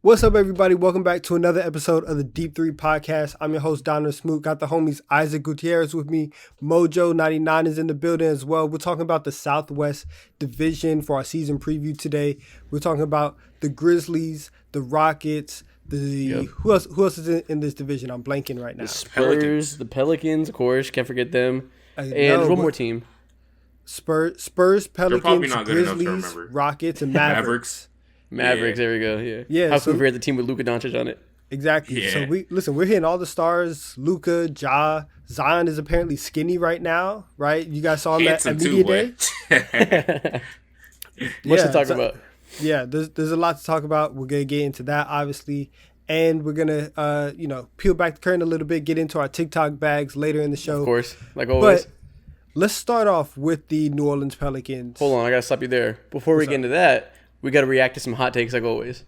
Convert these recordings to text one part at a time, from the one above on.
What's up, everybody? Welcome back to another episode of the Deep 3 Podcast. I'm your host, Donald Smoot. Got the homies Isaac Gutierrez with me. Mojo99 is in the building as well. We're talking about the Southwest Division for our season preview today. We're talking about the Grizzlies, the Rockets, who else is in this division? I'm blanking right now. The Spurs, the Pelicans, of course. Can't forget them. And there's one more team. Spurs, Pelicans, Grizzlies, Rockets, and Mavericks. Mavericks, there we go. Yeah. How can we forget the team with Luka Doncic on it? Exactly. Yeah. So we're hitting all the stars. Luka, Ja, Zion is apparently skinny right now, right? You guys saw him at media day. Much to talk about. Yeah, there's a lot to talk about. We're gonna get into that, obviously, and we're gonna peel back the curtain a little bit, get into our TikTok bags later in the show. Of course, like always. But let's start off with the New Orleans Pelicans. Hold on, I gotta stop you there. Before we get into that, we got to react to some hot takes like always.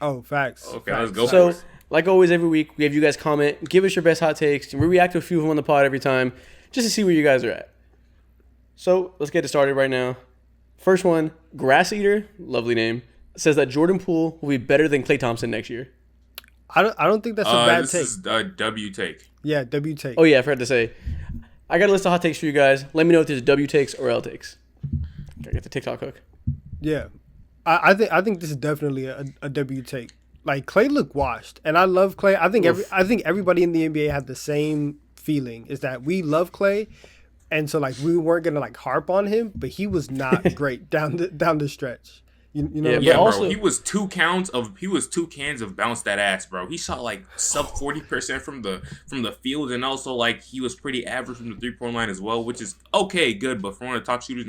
Oh, facts. Okay, facts. let's go. So, like always, every week, we have you guys comment. Give us your best hot takes. We react to a few of them on the pod every time just to see where you guys are at. So, let's get it started right now. First one, Grass Eater, lovely name, says that Jordan Poole will be better than Klay Thompson next year. I don't think that's a bad take. This is a W take. Yeah, W take. Oh, yeah, I forgot to say. I got a list of hot takes for you guys. Let me know if there's W takes or L takes. Gotta get the TikTok hook. Yeah. I think this is definitely a W take. Like, Klay looked washed, and I love Klay. I think everybody in the NBA had the same feeling, is that we love Klay, and so like we weren't gonna like harp on him, but he was not great down the stretch. You know what I mean? Yeah, bro. Also, he was two cans of bounce that ass, bro. He shot like sub 40% from the field, and also like he was pretty average from the 3-point line as well, which is okay, good. But for one of the top shooters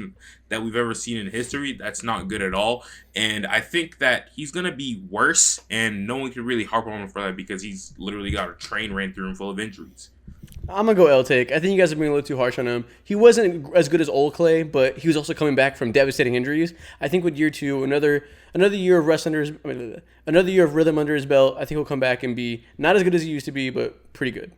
that we've ever seen in history, that's not good at all. And I think that he's gonna be worse, and no one can really harp on him for that because he's literally got a train ran through him full of injuries. I'm going to go L take. I think you guys are being a little too harsh on him. He wasn't as good as old Klay, but he was also coming back from devastating injuries. I think with year two, another year of another year of rhythm under his belt, I think he'll come back and be not as good as he used to be, but pretty good.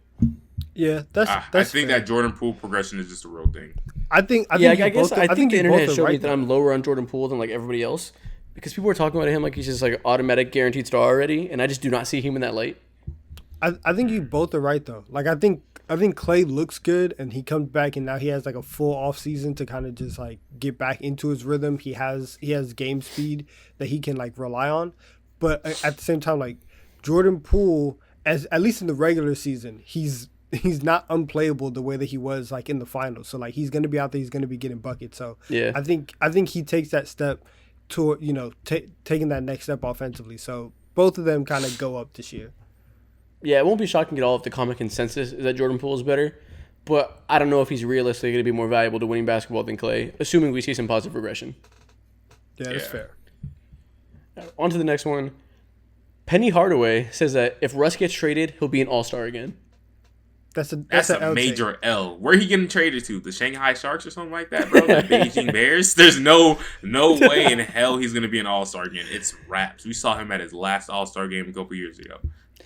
Yeah, that's I think that Jordan Poole progression is just a real thing. I think the internet showed me that I'm lower on Jordan Poole than like everybody else because people were talking about him like he's just like an automatic guaranteed star already, and I just do not see him in that light. I think you both are right though. Like I think Klay looks good, and he comes back, and now he has like a full off season to kind of just like get back into his rhythm. He has game speed that he can like rely on, but at the same time, like Jordan Poole, at least in the regular season, he's not unplayable the way that he was like in the finals. So like he's gonna be out there, he's gonna be getting buckets. So yeah, I think he takes that step toward taking that next step offensively. So both of them kind of go up this year. Yeah, it won't be shocking at all if the common consensus is that Jordan Poole is better, but I don't know if he's realistically going to be more valuable to winning basketball than Klay, assuming we see some positive regression. Yeah, that's fair. On to the next one. Penny Hardaway says that if Russ gets traded, he'll be an all-star again. That's a major L. Where are he getting traded to? The Shanghai Sharks or something like that, bro? The Beijing Bears? There's no way in hell he's going to be an all-star again. It's raps. We saw him at his last all-star game a couple years ago.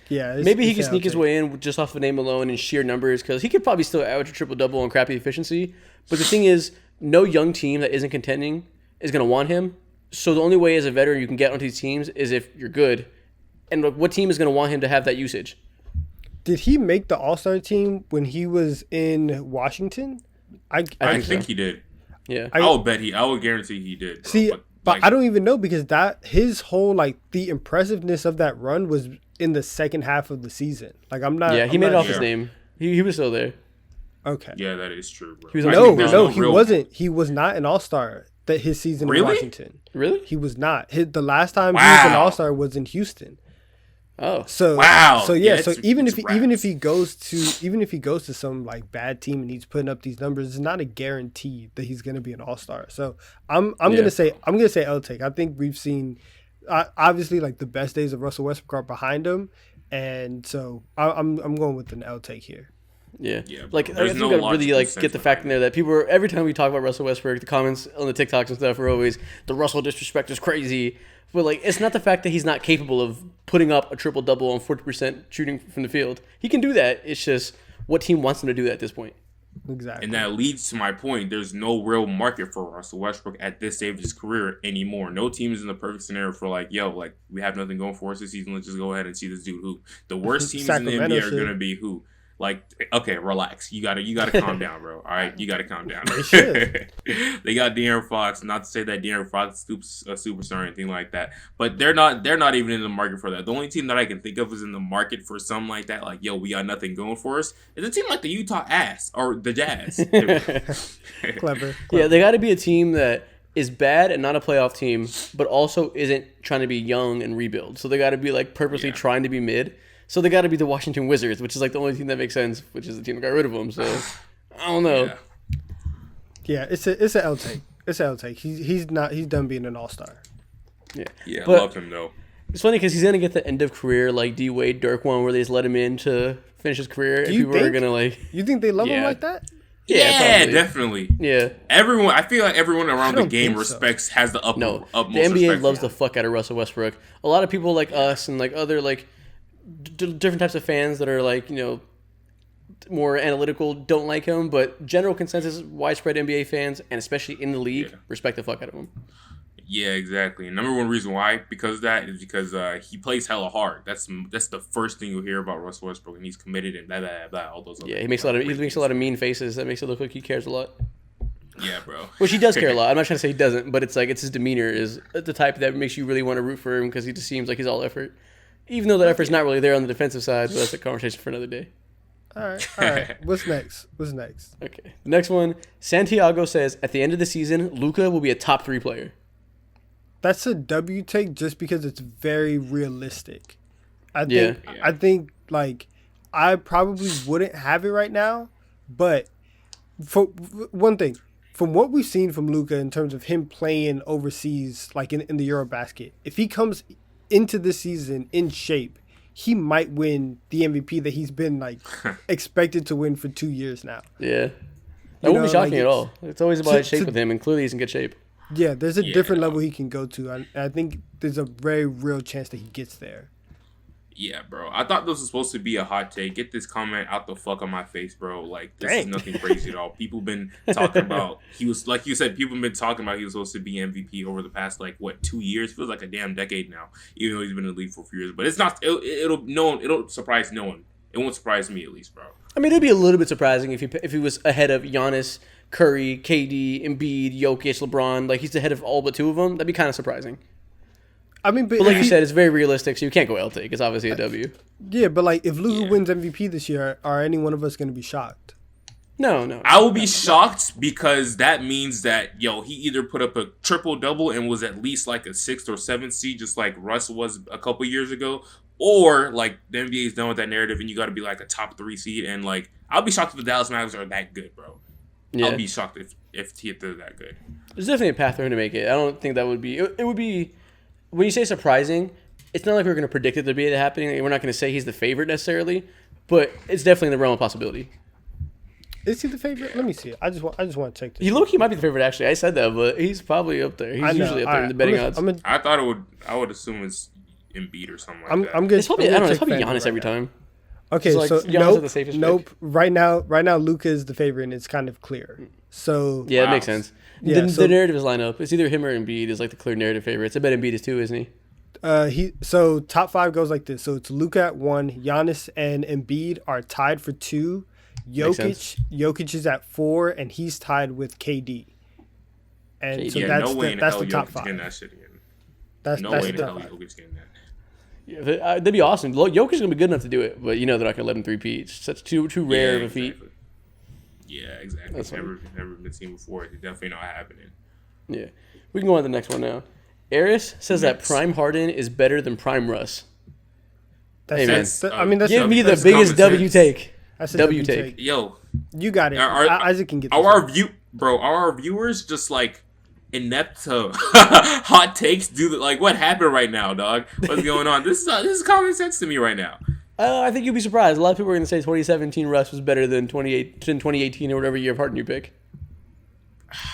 Yeah, maybe he can sneak his way in just off the name alone and sheer numbers because he could probably still average a triple-double on crappy efficiency. But the thing is, no young team that isn't contending is going to want him. So the only way as a veteran you can get onto these teams is if you're good. And look, what team is going to want him to have that usage? Did he make the All-Star team when he was in Washington? I think he did. Yeah. I would guarantee he did. Bro. See, but I don't even know because his whole the impressiveness of that run was in the second half of the season. Like he made it off his name. He was still there. Okay. Yeah, that is true, bro. He wasn't. He was not an All-Star his season in Washington. Really? He was not. The last time he was an All-Star was in Houston. Oh. So wow. So yeah, so even if he goes to some like bad team and he's putting up these numbers, it's not a guarantee that he's going to be an All-Star. So I'm going to say L take. I think we've seen obviously like the best days of Russell Westbrook are behind him, and so I'm going with an L take here. Yeah. Like I think we gotta really get the fact in there that people every time we talk about Russell Westbrook, the comments on the TikToks and stuff are always the Russell disrespect is crazy. But like it's not the fact that he's not capable of putting up a triple-double on 40% shooting from the field. He can do that. It's just what team wants him to do that at this point. Exactly. And that leads to my point. There's no real market for Russell Westbrook at this stage of his career anymore. No team is in the perfect scenario for like, yo, like we have nothing going for us this season. Let's just go ahead and see this dude hoop. The worst teams in the NBA are gonna be who? Like, okay, relax. You gotta calm down, bro. All right, you gotta calm down. They should. They got De'Aaron Fox. Not to say that De'Aaron Fox is a superstar or anything like that, but they're not even in the market for that. The only team that I can think of is in the market for something like that. Like, yo, we got nothing going for us. Is a team like the Utah Ass or the Jazz. Clever. Yeah, they got to be a team that is bad and not a playoff team, but also isn't trying to be young and rebuild. So they got to be like purposely trying to be mid. So they got to be the Washington Wizards, which is like the only team that makes sense, which is the team that got rid of them. So I don't know. Yeah, it's an L take. It's an L take. He's done being an all-star. Yeah, but I love him though. It's funny because he's gonna get the end of career like D Wade Dirk one, where they just let him in to finish his career. Do you people are think? gonna like. You think they love him like that? Yeah, probably. definitely. Yeah. Everyone, I feel like everyone around the don't game think so. respects has the No, utmost the NBA respect loves for the fuck out of Russell Westbrook. A lot of people like us and like other like different types of fans that are like, you know, more analytical don't like him, but general consensus, widespread NBA fans and especially in the league respect the fuck out of him. Yeah, exactly. And number one reason why because of that is because he plays hella hard. That's the first thing you'll hear about Russell Westbrook, and he's committed and blah blah blah. All those. Yeah, he makes a lot of mean faces. That makes it look like he cares a lot. Yeah, bro. Which he does care a lot. I'm not trying to say he doesn't, but it's like it's his demeanor is the type that makes you really want to root for him because he just seems like he's all effort, even though that effort's not really there on the defensive side. But that's a conversation for another day. All right. What's next? Okay. The next one, Santiago says at the end of the season, Luka will be a top 3 player. That's a W take just because it's very realistic. I think like I probably wouldn't have it right now, but for one thing, from what we've seen from Luka in terms of him playing overseas, like in the Eurobasket, if he comes into this season in shape, he might win the MVP that he's been like expected to win for 2 years now. Yeah. That wouldn't be shocking like at all. It's always about shape with him, and clearly he's in good shape. Yeah, there's a different level he can go to. I think there's a very real chance that he gets there. Yeah, bro. I thought this was supposed to be a hot take. Get this comment out the fuck of my face, bro. Like, this is nothing crazy at all. People been talking about, he was, like you said, people been talking about he was supposed to be MVP over the past, 2 years? Feels like a damn decade now, even though he's been in the league for a few years. But it's not, it'll surprise no one. It won't surprise me, at least, bro. I mean, it'd be a little bit surprising if he was ahead of Giannis, Curry, KD, Embiid, Jokic, LeBron. Like, he's ahead of all but 2 of them. That'd be kind of surprising. I mean, but like you said, it's very realistic, so you can't go L take. It's obviously a W. Yeah, but like if Luka wins MVP this year, are any one of us going to be shocked? No. I will be shocked because that means that, he either put up a triple-double and was at least like a 6th or 7th seed, just like Russ was a couple years ago, or like the NBA is done with that narrative and you got to be like a top 3 seed. And like, I'll be shocked if the Dallas Mavericks are that good, bro. Yeah. I'll be shocked if they're that good. There's definitely a path for him to make it. I don't think that would be. It would be. When you say surprising, it's not like we're going to predict it to be happening. We're not going to say he's the favorite necessarily, but it's definitely in the realm of possibility. Is he the favorite? Let me see. I just want to check this. He low-key might be the favorite, actually. I said that, but he's probably up there. He's usually up there in the betting odds. I thought I would assume it's Embiid or something like that. I'm good. It's probably, I don't know. It's probably Giannis every time. Okay, so nope, the safest nope. pick. Right now, Luka is the favorite, and it's kind of clear. So yeah, it makes sense. Yeah, the narrative line up. It's either him or Embiid is like the clear narrative favorites. I bet Embiid is too, isn't he? So top 5 goes like this. So it's Luka at 1, Giannis and Embiid are tied for 2. Jokic is at 4, and he's tied with KD. And so that's the top 5. That's no way in hell Jokic's getting that. Yeah, that'd be awesome. Jokic's gonna be good enough to do it, but they're not gonna let him three-peat. It's such too rare of a feat. Yeah, exactly. It's never been seen before. It's definitely not happening. Yeah, we can go on to the next one now. Eris says that Prime Harden is better than Prime Russ. Hey man, give me the biggest W take. That's a W take. Yo, you got it. Isaac can get this. Are our viewers just like inept to hot takes? What happened right now, dog? What's going on? This is common sense to me right now. I think you'll be surprised. A lot of people are going to say 2017 Russ was better than 2018 or whatever year of Harden you pick.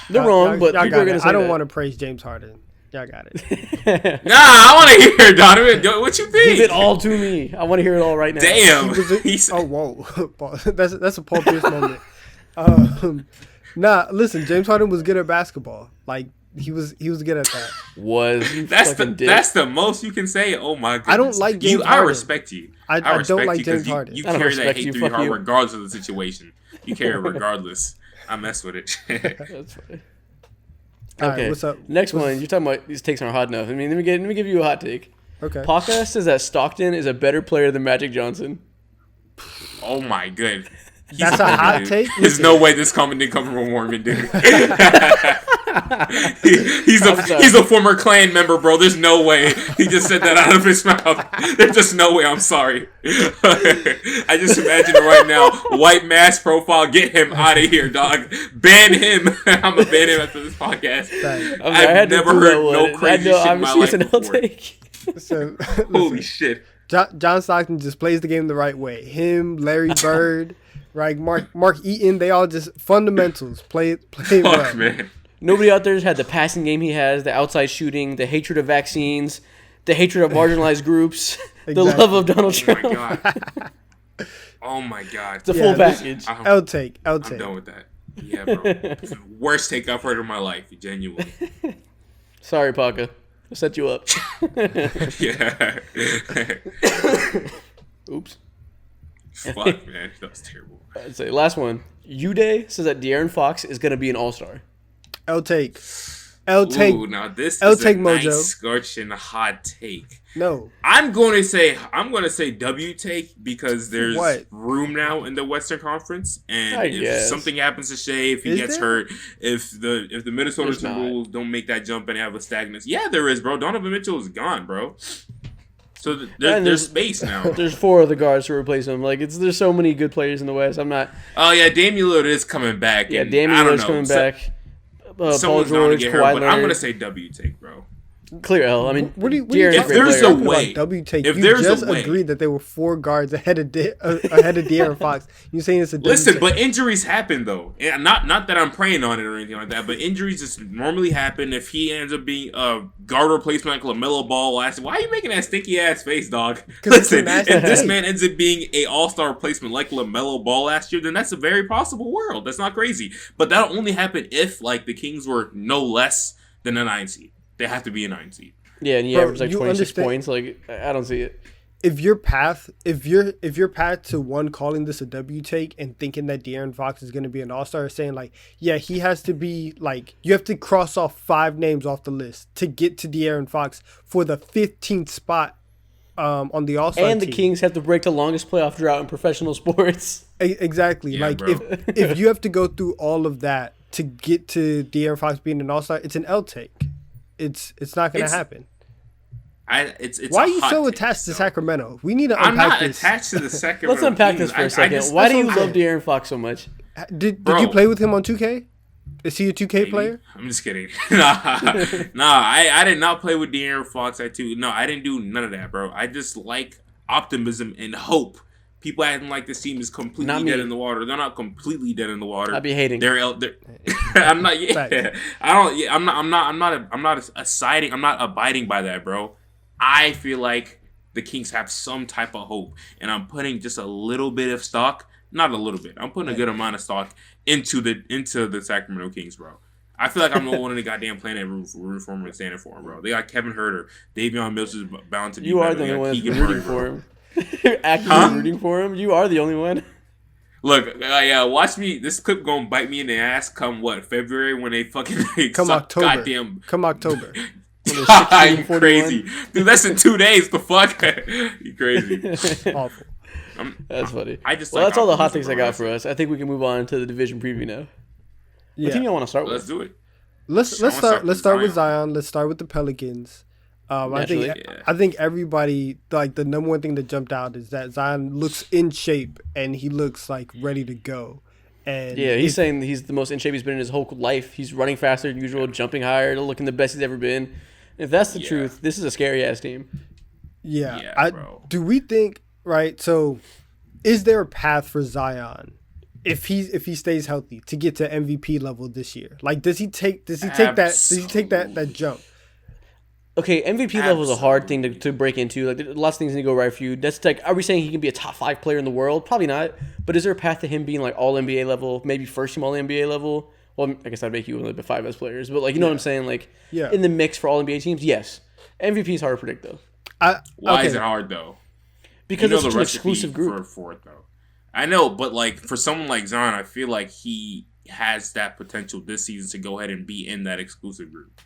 They're wrong, but people are going to say I don't want to praise James Harden. Y'all got Nah, it. I want to hear it, Donovan. What you think? Give it all to me. I want to hear it all right now. Damn. Whoa. That's a Paul Pierce moment. Nah, listen, James Harden was good at basketball. Like he was good at that. That's the most you can say. Oh my goodness. I don't like James Harden. I respect you. I respect don't like you James Harden. You I don't carry that respect hate you, through your fuck heart you. regardless of the situation. You carry it regardless. I mess with it. That's funny. All Okay, right, what's up? Next one, you're talking about these takes aren't hot enough. I mean, let me give you a hot take. Okay. Paca says that Stockton is a better player than Magic Johnson. Oh my good. That's a hot dude. take. There's no way this comment didn't come from a Mormon dude. He's a former Klan member, bro. There's no way he just said that out of his mouth. There's just no way. I'm sorry. I just imagine it right now. White mask profile. Get him out of here, dog. Ban him. I'm gonna ban him after this podcast. I've never heard no crazy shit in my life before. So, Holy shit. John Stockton just plays the game the right way. Him, Larry Bird, right? Mark Eaton. They all just fundamentals. Play well. Fuck, man. Nobody out there has had the passing game he has, the outside shooting, the hatred of vaccines, the hatred of marginalized groups, the love of Donald Trump. Oh my god. Oh my god. It's a full package. I'll take. I'm done with that. Yeah, bro. It's the worst take I've heard in my life. Genuinely. Sorry, Paca. I set you up. Yeah. Oops. Fuck, man. That was terrible. I'd say last one. Uday says that De'Aaron Fox is going to be an all-star. I'll take. Ooh, now this I'll is take a Mojo. nice scorching hot take. No. I'm going to say W take because there's What? room now in the Western Conference, and I if guess. something happens to Shea, if he Is gets there? hurt, if the Minnesota There's not. Timberwolves don't make that jump and have a stagnancy, yeah, there is, bro. Donovan Mitchell is gone, bro. So And there's space now. There's 4 other guards to replace him. Like there's so many good players in the West. I'm not. Oh yeah, Damian Lillard is coming back. Yeah, and Damian I don't Lillard's know. coming back. Paul Someone's going to George, get Kawhi hurt, but I'm Leonard. going to say W take, bro. Clear L. I mean, What do you De'Aaron's If great there's player. a way- W take. if You there's a just way- agreed that there were 4 guards ahead of De'Aaron Fox. You saying it's a W Listen, take? but injuries happen though, and not that I'm praying on it or anything like that. But injuries just normally happen. If he ends up being a guard replacement like LaMelo Ball, why are you making that stinky ass face, dog? 'Cause it's a Listen, nice if this take. man ends up being a All-Star replacement like LaMelo Ball last year, then that's a very possible world. That's not crazy, but that'll only happen if like the Kings were no less than a 9 seed. They have to be a 9 seed. Yeah, and he Bro, averaged like you 26 understand- points. Like I don't see it. if your path to one calling this a W take and thinking that De'Aaron Fox is going to be an all-star, saying like, yeah, he has to be like, you have to cross off 5 names off the list to get to De'Aaron Fox for the 15th spot on the all-star And the team. Kings have to break the longest playoff drought in professional sports. Exactly. Yeah, like bro. if you have to go through all of that to get to De'Aaron Fox being an all-star, it's an L take. It's not going to happen. It's Why a are you hot so take, attached to so. Sacramento? We need to I'm unpack not this. attached to the second. Let's unpack this for a second. Why do you love De'Aaron Fox so much? Did Bro. you play with him on 2K? Is he a 2K Maybe. player? I'm just kidding. I did not play with De'Aaron Fox at 2. No, I didn't do none of that, bro. I just like optimism and hope. People acting like this team is completely Not me. dead in the water. They're not completely dead in the water. I'd be hating. I'm not. Yeah, Facts. I don't. Yeah, I'm not abiding by that, bro. I feel like the Kings have some type of hope, and I'm putting just a little bit of stock. Not a little bit. I'm putting a good amount of stock into the Sacramento Kings, bro. I feel like I'm the one in the goddamn planet rooting for him and standing for him, bro. They got Kevin Herter. Davion Mills is bound to be You are better. the They only got one that's Keegan been rooting Murray, for bro. him. Actively rooting for him. You are the only one. Look, yeah, watch me. This clip gonna bite me in the ass come what, February when they fucking Come suck October. goddamn. Come October. I'm crazy, dude. That's in 2 days. The fuck, you crazy? Awful. That's funny. I just well, like that's all the hot optimism, things I bro. got for us. I think we can move on to the division preview now. What team Yeah. you want to start Let's with? do it. Let's wanna start with with Zion. Let's start with the Pelicans. Naturally. I think everybody, like, the number one thing that jumped out is that Zion looks in shape and he looks like ready to go. And Yeah, he's saying he's the most in shape he's been in his whole life. He's running faster than usual, jumping higher, looking the best he's ever been. If that's the truth, this is a scary ass team. Yeah, bro. do we think, right? So, is there a path for Zion if he stays healthy to get to MVP level this year? Like, does he take that jump? Okay, MVP level is a hard thing to break into. Like, lots of things need to go right for you. That's like, are we saying he can be a top 5 player in the world? Probably not. But is there a path to him being like all NBA level, maybe first team all NBA level? Well, I guess I'd make you one of the 5 best players. But like, you know what I'm saying? Like, in the mix for all NBA teams, yes. MVP is hard to predict though. Why is it hard though? Because it's such an exclusive group. For it though. I know, but like for someone like Zion, I feel like he has that potential this season to go ahead and be in that exclusive group.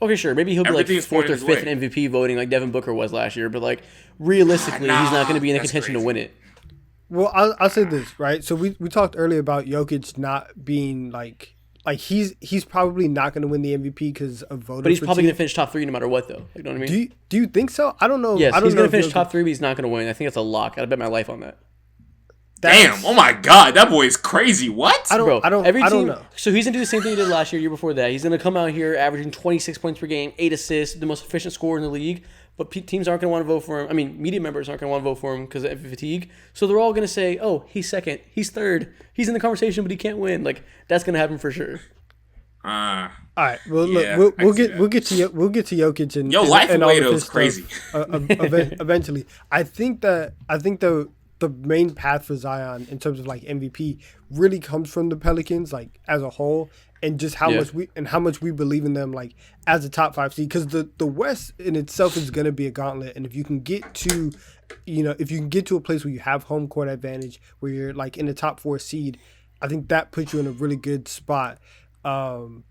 Okay, sure. Maybe he'll be like 4th or 5th in MVP voting like Devin Booker was last year. But like realistically, he's not going to be in the contention to win it. Well, I'll say this, right? So we talked earlier about Jokic not being like he's probably not going to win the MVP because of voting. But he's probably going to finish top 3 no matter what, though. You know what I mean? Do you think so? I don't know. Yes, he's going to finish Jokic... top 3, but he's not going to win. I think that's a lock. I'd bet my life on that. Damn! Oh my God, that boy is crazy. What? I don't know. So he's gonna do the same thing he did last year, year before that. He's gonna come out here averaging 26 points per game, 8 assists, the most efficient scorer in the league. But teams aren't gonna want to vote for him. I mean, media members aren't gonna want to vote for him because of fatigue. So they're all gonna say, "Oh, he's second, he's third, he's in the conversation, but he can't win." Like that's gonna happen for sure. All right. Well, look, we'll get to Jokic and life and away all though is crazy. Eventually, I think the main path for Zion in terms of like MVP really comes from the Pelicans, like as a whole, and just how much we believe in them, like as a top 5 seed. Because the West in itself is going to be a gauntlet, and if you can get to, a place where you have home court advantage, where you're like in the top 4 seed, I think that puts you in a really good spot, to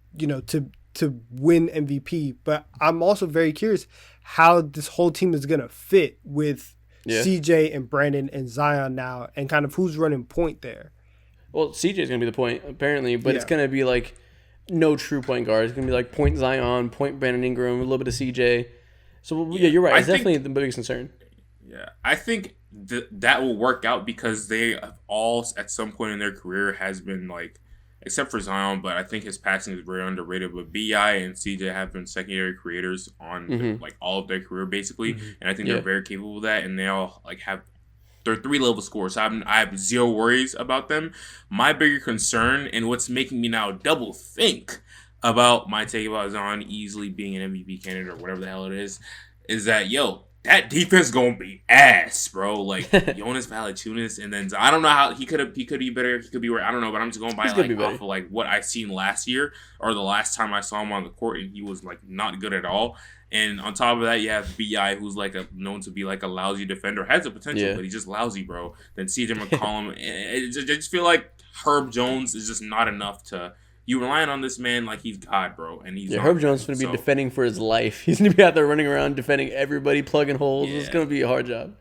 win MVP. But I'm also very curious how this whole team is going to fit with CJ and Brandon and Zion now, and kind of who's running point there. Well, CJ is going to be the point, apparently, but it's going to be like no true point guard. It's going to be like point Zion, point Brandon Ingram, a little bit of CJ. So, you're right. It's definitely the biggest concern. Yeah, I think that will work out because they have all, at some point in their career, has been like, except for Zion, but I think his passing is very underrated. But BI and CJ have been secondary creators on like all of their career, basically, and I think they're very capable of that. And they all like they're 3-level scorers. So I have zero worries about them. My bigger concern, and what's making me now double think about my take about Zion easily being an MVP candidate or whatever the hell it is that that defense gonna be ass, bro. Like Jonas Valanciunas, and then I don't know how he could be better. He could be I don't know, but I'm just going by off of like what I seen last year or the last time I saw him on the court, and he was like not good at all. And on top of that, you have Bi, who's like known to be like a lousy defender, has the potential, but he's just lousy, bro. Then CJ McCollum, I just feel like Herb Jones is just not enough to. You relying on this man like he's God, bro, and he's Herb Jones is going to be defending for his life. He's going to be out there running around defending everybody, plugging holes. It's going to be a hard job.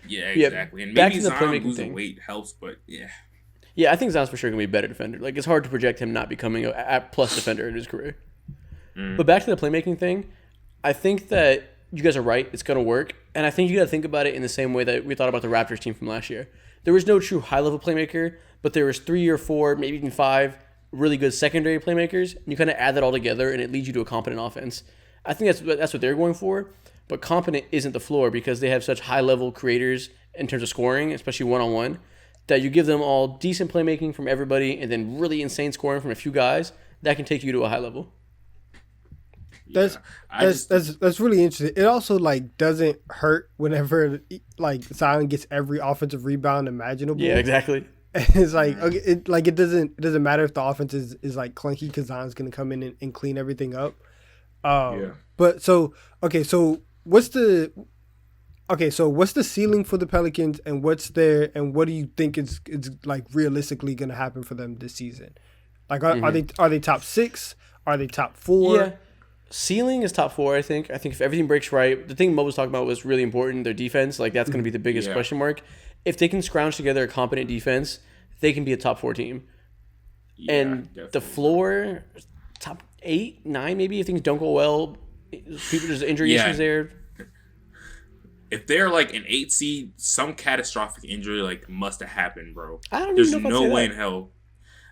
Yeah, exactly. And maybe Zion losing weight helps, but yeah, I think Zion's for sure going to be a better defender. Like it's hard to project him not becoming a plus defender in his career. But back to the playmaking thing, I think that you guys are right. It's going to work, and I think you got to think about it in the same way that we thought about the Raptors team from last year. There was no true high level playmaker, but there was 3 or 4, maybe even 5. Really good secondary playmakers, and you kind of add that all together, and it leads you to a competent offense. I think that's what they're going for, but competent isn't the floor because they have such high-level creators in terms of scoring, especially one-on-one, that you give them all decent playmaking from everybody and then really insane scoring from a few guys, that can take you to a high level. That's really interesting. It also like doesn't hurt whenever like Zion gets every offensive rebound imaginable. Yeah, exactly. It's like it doesn't matter if the offense is like clunky because Zion's gonna come in and clean everything up. But so what's the ceiling for the Pelicans, and what do you think is like realistically gonna happen for them this season? Like are they top 6? Are they top 4? Yeah. Ceiling is top 4, I think. I think if everything breaks right, the thing Mo was talking about was really important, their defense. Like that's going to be the biggest question mark. If they can scrounge together a competent defense, they can be a top 4 team. Yeah, and definitely. The floor, top 8, 9 maybe if things don't go well. There's injury issues there. If they're like an 8 seed, some catastrophic injury like must have happened, bro. There's no way in hell.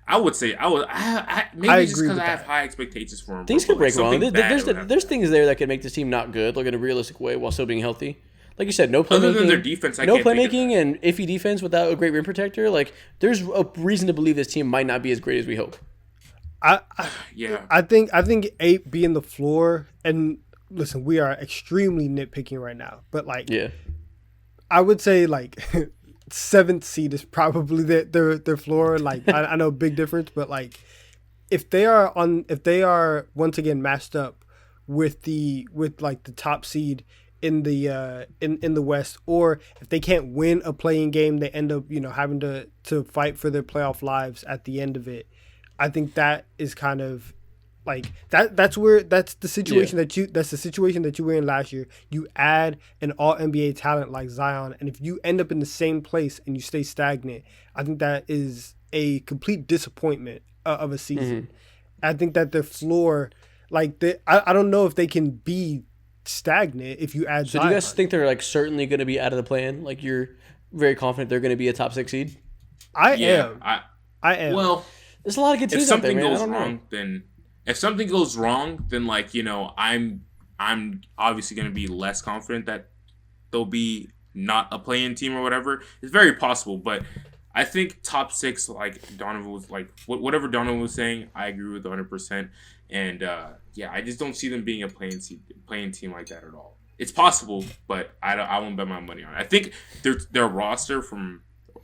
I would say maybe just because I have high expectations for him. Things could break wrong. There's things there that could make this team not good, like in a realistic way, while still being healthy. Like you said, no playmaking. Other than their defense, no playmaking and iffy defense without a great rim protector. Like there's a reason to believe this team might not be as great as we hope. I think 8 being the floor, and listen, we are extremely nitpicking right now, but like, Yeah. I would say like seventh seed is probably their floor. Like, I know big difference, but like, if they are once again matched up with like the top seed in the in the West, or if they can't win a playing game, they end up having to fight for their playoff lives at the end of it. I think that is kind of like that's the situation that you were in last year. You add an all NBA talent like Zion, and if you end up in the same place and you stay stagnant, I think that is a complete disappointment of a season. Mm-hmm. I think that their floor, like I don't know if they can be stagnant if you add So Zion. do you guys think they're like certainly going to be out of the play-in? Like you're very confident they're going to be a top 6 seed? I am. Well, there's a lot of good if teams out there, something man. goes I don't know. wrong, then if something goes wrong, then like I'm obviously going to be less confident that they'll be not a play-in team or whatever. It's very possible, but I think top 6, like Donovan was like whatever Donovan was saying, I agree with 100%. And I just don't see them being a play-in team like that at all. It's possible, but I won't bet my money on it. I think their roster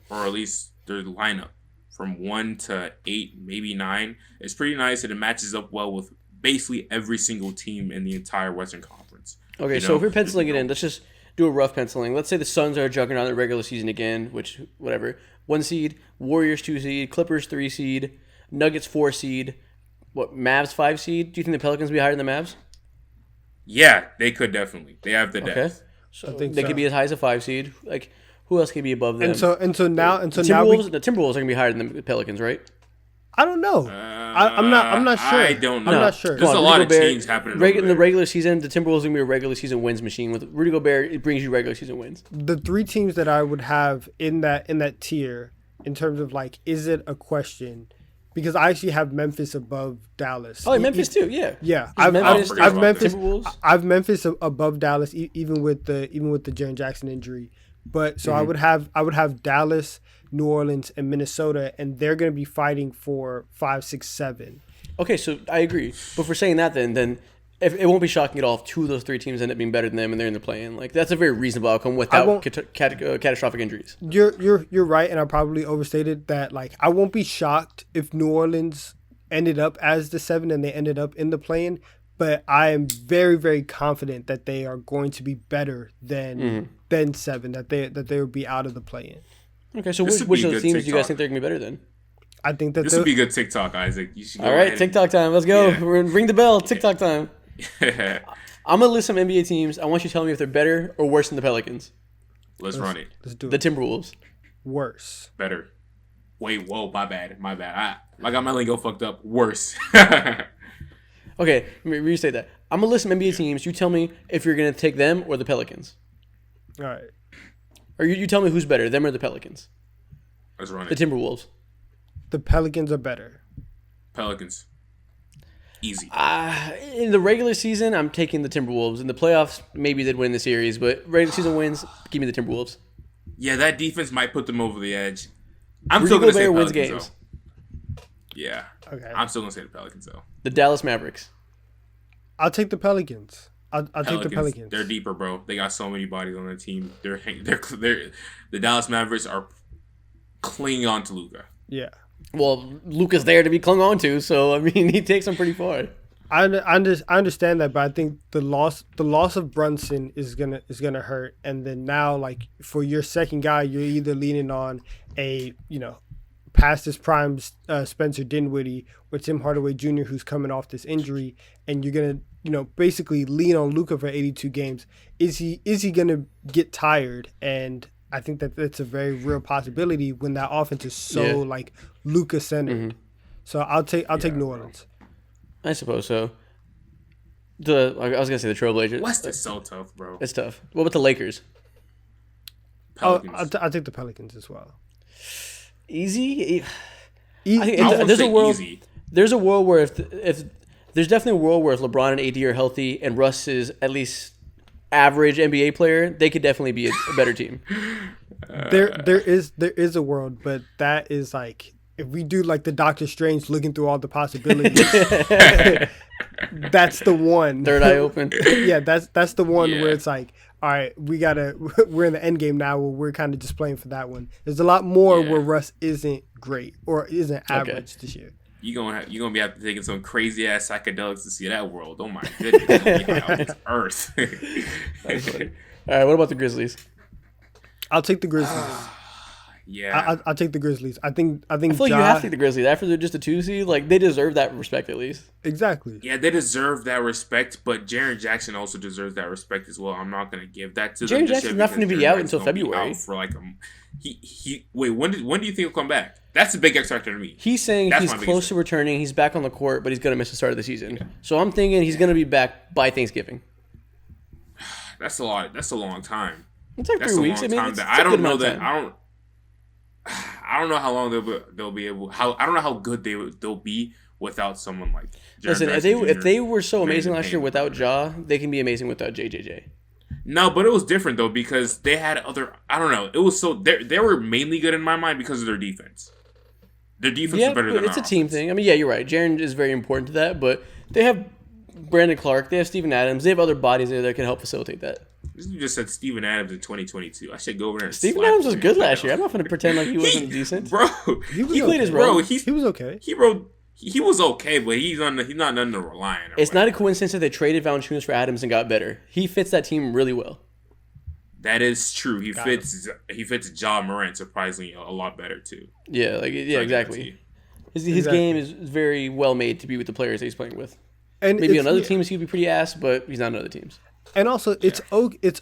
or at least their lineup from 1 to 8, maybe 9, is pretty nice, and it matches up well with basically every single team in the entire Western Conference. Okay, so if we're penciling it in, let's just do a rough penciling. Let's say the Suns are a juggernaut in the regular season again, which, whatever. 1 seed, Warriors 2 seed, Clippers 3 seed, Nuggets 4 seed, Mavs 5 seed? Do you think the Pelicans will be higher than the Mavs? Yeah, they could definitely. They have the depth. Okay. So they could be as high as a 5 seed. Like, who else could be above them? And so now the Timberwolves are going to be higher than the Pelicans, right? I don't know. I'm not sure. I don't know. I'm not sure. There's a lot of teams happening in the regular season. The Timberwolves are going to be a regular season wins machine. With Rudy Gobert, it brings you regular season wins. The 3 teams that I would have in that tier, in terms of like, is it a question? Because I actually have Memphis above Dallas. Oh, Memphis too. Yeah. Yeah, I've Memphis. Timberwolves. I've Memphis above Dallas, even with the Jaren Jackson injury. But so I would have Dallas, New Orleans, and Minnesota, and they're going to be fighting for 5, 6, 7. Okay, so I agree. But for saying that, then if, it won't be shocking at all if 2 of those 3 teams end up being better than them and they're in the play-in. Like that's a very reasonable outcome without catastrophic injuries. You're right, and I probably overstated that. Like I won't be shocked if New Orleans ended up as the 7 and they ended up in the play-in. But I am very, very confident that they are going to be better than 7. That they will be out of the play-in. Okay, so which of the teams do you guys think they're going to be better than? I think that this would be good TikTok, Isaac. You should go all right, TikTok time. Let's go. Yeah. Ring the bell. TikTok time. I'm gonna list some NBA teams. I want you to tell me if they're better or worse than the Pelicans. Let's run it. Let's do it. The Timberwolves. Worse. Better. Wait, whoa, my bad. I got my lingo fucked up. Worse. Okay, let me restate that. I'm gonna list some NBA teams. You tell me if you're gonna take them or the Pelicans. All right. Or you tell me who's better, them or the Pelicans. Let's run The it. Timberwolves. The Pelicans are better. Pelicans. Easy. In the regular season, I'm taking the Timberwolves. In the playoffs, maybe they'd win the series, but regular season wins, give me the Timberwolves. Yeah, that defense might put them over the edge. I'm Rudy still going to say Gobert Pelicans, wins games. though. Yeah. Okay. I'm still going to say the Pelicans, though. The Dallas Mavericks. I'll take the Pelicans. I'll take the Pelicans. They're deeper, bro. They got so many bodies on their team. They're the Dallas Mavericks are clinging on to Luka. Yeah. Well, Luka's there to be clung on to, so I mean he takes them pretty far. I understand that, but I think the loss of Brunson is gonna hurt, and then now like for your second guy, you're either leaning on a past his prime Spencer Dinwiddie or Tim Hardaway Jr. who's coming off this injury, and you're gonna basically lean on Luka for 82 games. Is he gonna get tired? And I think that that's a very real possibility when that offense is so like Luka centered. Mm-hmm. So I'll take New Orleans. I suppose so. I was gonna say the Trailblazers. West is so tough, bro. It's tough. What about the Lakers? Pelicans. I'll take the Pelicans as well. Easy. I There's a world. easy. There's a world where if there's definitely a world where if LeBron and AD are healthy and Russ is at least average NBA player, they could definitely be a better team. There is a world, but that is like if we do like the Doctor Strange looking through all the possibilities, that's the one. Third eye open. Yeah, that's the one Yeah. where it's like, all right, we're in the end game now where we're kind of just playing for that one. There's a lot more Yeah. where Russ isn't great or isn't average this year. You're gonna be have to taking some crazy ass psychedelics to see that world. Oh my goodness, get out this earth. That's funny. All right, what about the Grizzlies? I'll take the Grizzlies. Yeah, I'll take the Grizzlies. I think I feel like you Ja- have to take the Grizzlies after they're just a 2 seed. Like they deserve that respect at least. exactly. yeah, they deserve that respect, but Jaren Jackson also deserves that respect as well. I'm not gonna give that to them. Jaren just Jackson's yet not gonna because be Jaren out Jackson's until gonna be February. out for like wait, when do you think he'll come back? That's the big X factor to me. He's saying That's he's my biggest close to thing. returning. He's back on the court, but he's gonna miss the start of the season. So I'm thinking he's gonna be back by Thanksgiving. That's a lot. That's a long time. It's like That's 3 a weeks. I long mean, time. it's That a I good don't know amount of that. time. I don't know how long they'll be able. I don't know how good they'll be without someone like. Jaren Listen, if Jackson if Jr. they were so amazing Amazing last year pain. without Ja, they can be amazing without JJJ. No, but it was different though because they had other. I don't know. It was so they were mainly good in my mind because of their defense. Their defense Yeah, was better but than it's a our team offense. thing. I mean, yeah, you're right. Jaren is very important to that, but they have Brandon Clark, they have Steven Adams, they have other bodies there that can help facilitate that. This dude just said Steven Adams in 2022. I should go over there. And Steven slap Adams was him. good last year. I'm not going to pretend like he wasn't decent. Bro, He was He played his okay. role. bro, He was okay. he was okay, but he's not nothing to rely on. or It's not a whatever. coincidence that they traded Valanciunas for Adams and got better. He fits that team really well. That is true. He Got fits Ja Morant surprisingly a lot better too. Yeah, So exactly. His Exactly. game is very well made to be with the players that he's playing with. And Maybe it's- on other yeah. teams he'd be pretty ass, but he's not on other teams. And also, it's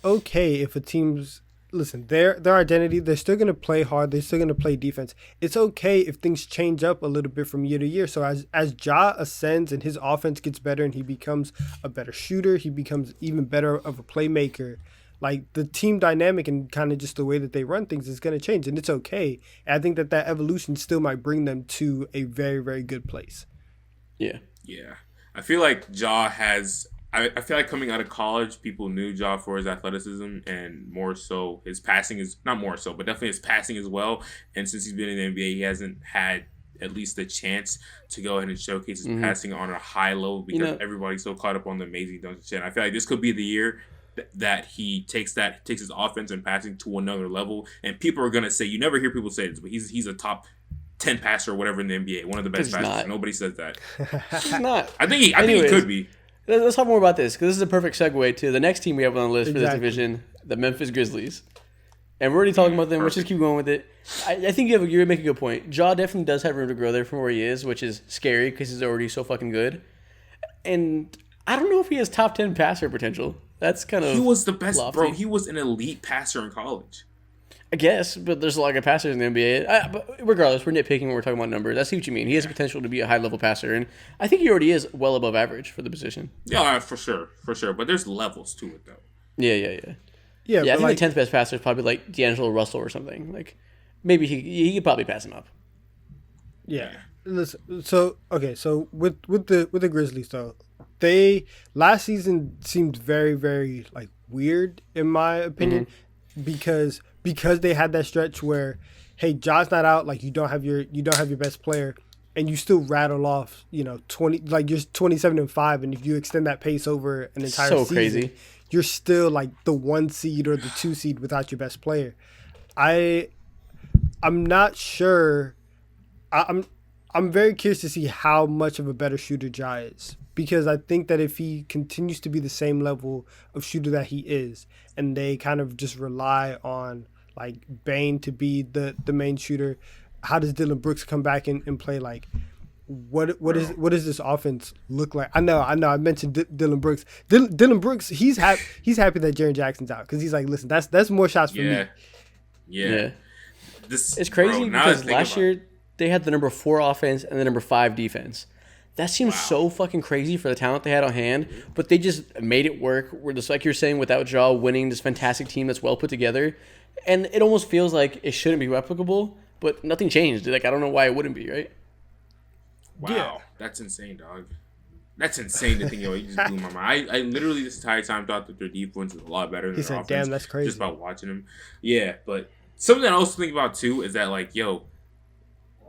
okay if a team's listen their identity. They're still gonna play hard. They're still gonna play defense. It's okay if things change up a little bit from year to year. So as Ja ascends and his offense gets better and he becomes a better shooter, he becomes even better of a playmaker. Like the team dynamic and kind of just the way that they run things is gonna change, and it's okay. And I think that evolution still might bring them to a very, very good place. Yeah. Yeah, I feel like Ja has. I feel like coming out of college, people knew Ja for his athleticism and more so his passing is not more so, but definitely his passing as well. And since he's been in the NBA, he hasn't had at least the chance to go ahead and showcase his passing on a high level because everybody's so caught up on the amazing dunks and shit. I feel like this could be the year that he takes his offense and passing to another level. And people are gonna say, you never hear people say this, but he's a top 10 passer or whatever in the NBA, one of the best He's passers. not. Nobody says that. He's not. I think he Anyways. could be. Let's talk more about this because this is a perfect segue to the next team we have on the list for this Exactly. division, the Memphis Grizzlies. And we're already talking about them. Let's just keep going with it. I think you make a good point. Ja definitely does have room to grow there from where he is, which is scary because he's already so fucking good. And I don't know if he has top 10 passer potential. That's kind of He was the best, lofty. bro. He was an elite passer in college. I guess, but there's a lot of passers in the NBA. But regardless, we're nitpicking when we're talking about numbers. I see what you mean. He has potential to be a high-level passer, and I think he already is well above average for the position. Yeah, for sure. But there's levels to it, though. Yeah. Yeah, Yeah, I but think like, the 10th best passer is probably like D'Angelo Russell or something. Like, maybe he could probably pass him up. yeah. Listen, so with the Grizzlies though, they last season seemed very, very like weird in my opinion because they had that stretch where, hey, Ja's not out, like you don't have your best player, and you still rattle off 20, like you're 27-5, and if you extend that pace over an entire So season, crazy. you're still like the 1 seed or the 2 seed without your best player. I'm not sure. I'm very curious to see how much of a better shooter Ja is, because I think that if he continues to be the same level of shooter that he is, and they kind of just rely on like Bane to be the main shooter, how does Dylan Brooks come back and play? Like, what does this offense look like? I know. I mentioned Dylan Brooks. Dylan Brooks, he's happy that Jaren Jackson's out because he's like, listen, that's more shots for me. Yeah. It's crazy because last year they had the number 4 offense and the number 5 defense. That seems so fucking crazy for the talent they had on hand, but they just made it work. We're just like you're saying, without Ja winning this fantastic team that's well put together, and it almost feels like it shouldn't be replicable, but nothing changed. Like I don't know why it wouldn't be, right? Wow, Yeah. that's insane, dog. That's insane to think. You just blew my mind. I literally this entire time thought that their defense was a lot better than He their said, offense. "Damn, that's crazy." Just about watching them. Yeah, but something I also think about too is that like,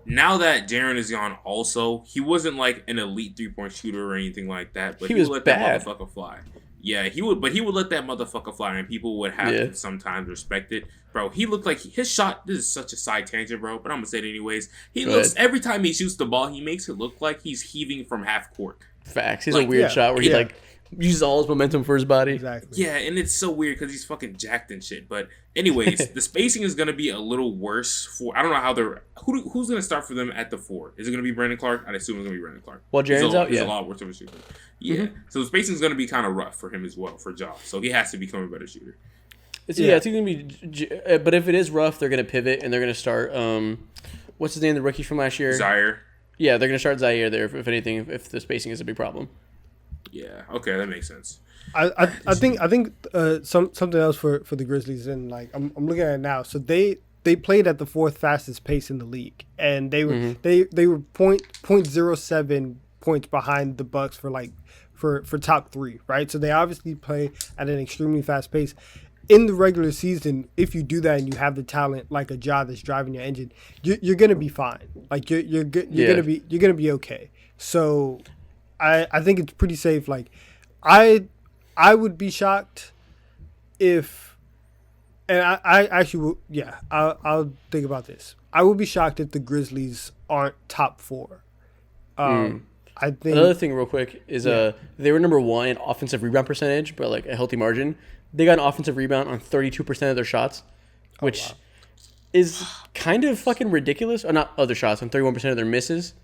now that Jaren is gone, also he wasn't like an elite 3-point shooter or anything like that, but He he was would let bad. that motherfucker fly. Yeah, he would, but he would let that motherfucker fly, and people would have Yeah. to sometimes respect it, bro. He looked like his shot. This is such a side tangent, bro, but I'm gonna say it anyways. He Go looks ahead. every time he shoots the ball, he makes it look like he's heaving from half court. Facts. He's Like, a weird yeah, shot where he yeah. like uses all his momentum for his body. Exactly. Yeah, and it's so weird because he's fucking jacked and shit. But anyways, the spacing is gonna be a little worse for. I don't know how they're. Who's gonna start for them at the 4? Is it gonna be Brandon Clark? I'd assume it's gonna be Brandon Clark. While Jaren's out, he's yeah. a lot worse of a shooter. Yeah, so the spacing is gonna be kind of rough for him as well for Ja. So he has to become a better shooter. It's Yeah. it's gonna be. But if it is rough, they're gonna pivot and they're gonna start. What's his name? The rookie from last year. Zaire. Yeah, they're gonna start Zaire there. If anything, if the spacing is a big problem. Yeah. Okay, that makes sense. I think something else for the Grizzlies, and like I'm looking at it now. So they played at the 4th fastest pace in the league, and they were they were .07 points behind the Bucks for top 3, right? So they obviously play at an extremely fast pace. In the regular season, if you do that and you have the talent like a Ja that's driving your engine, you're gonna be fine. Like you're gonna be okay. So I think it's pretty safe. Like I would be shocked if, and I actually will. Yeah, I'll think about this. I would be shocked if the Grizzlies aren't top 4. I think Another thing, real quick, is they were number 1 in offensive rebound percentage, but like a healthy margin. They got an offensive rebound on 32% of their shots, which is kind of fucking ridiculous. Or not other shots, on 31% of their misses.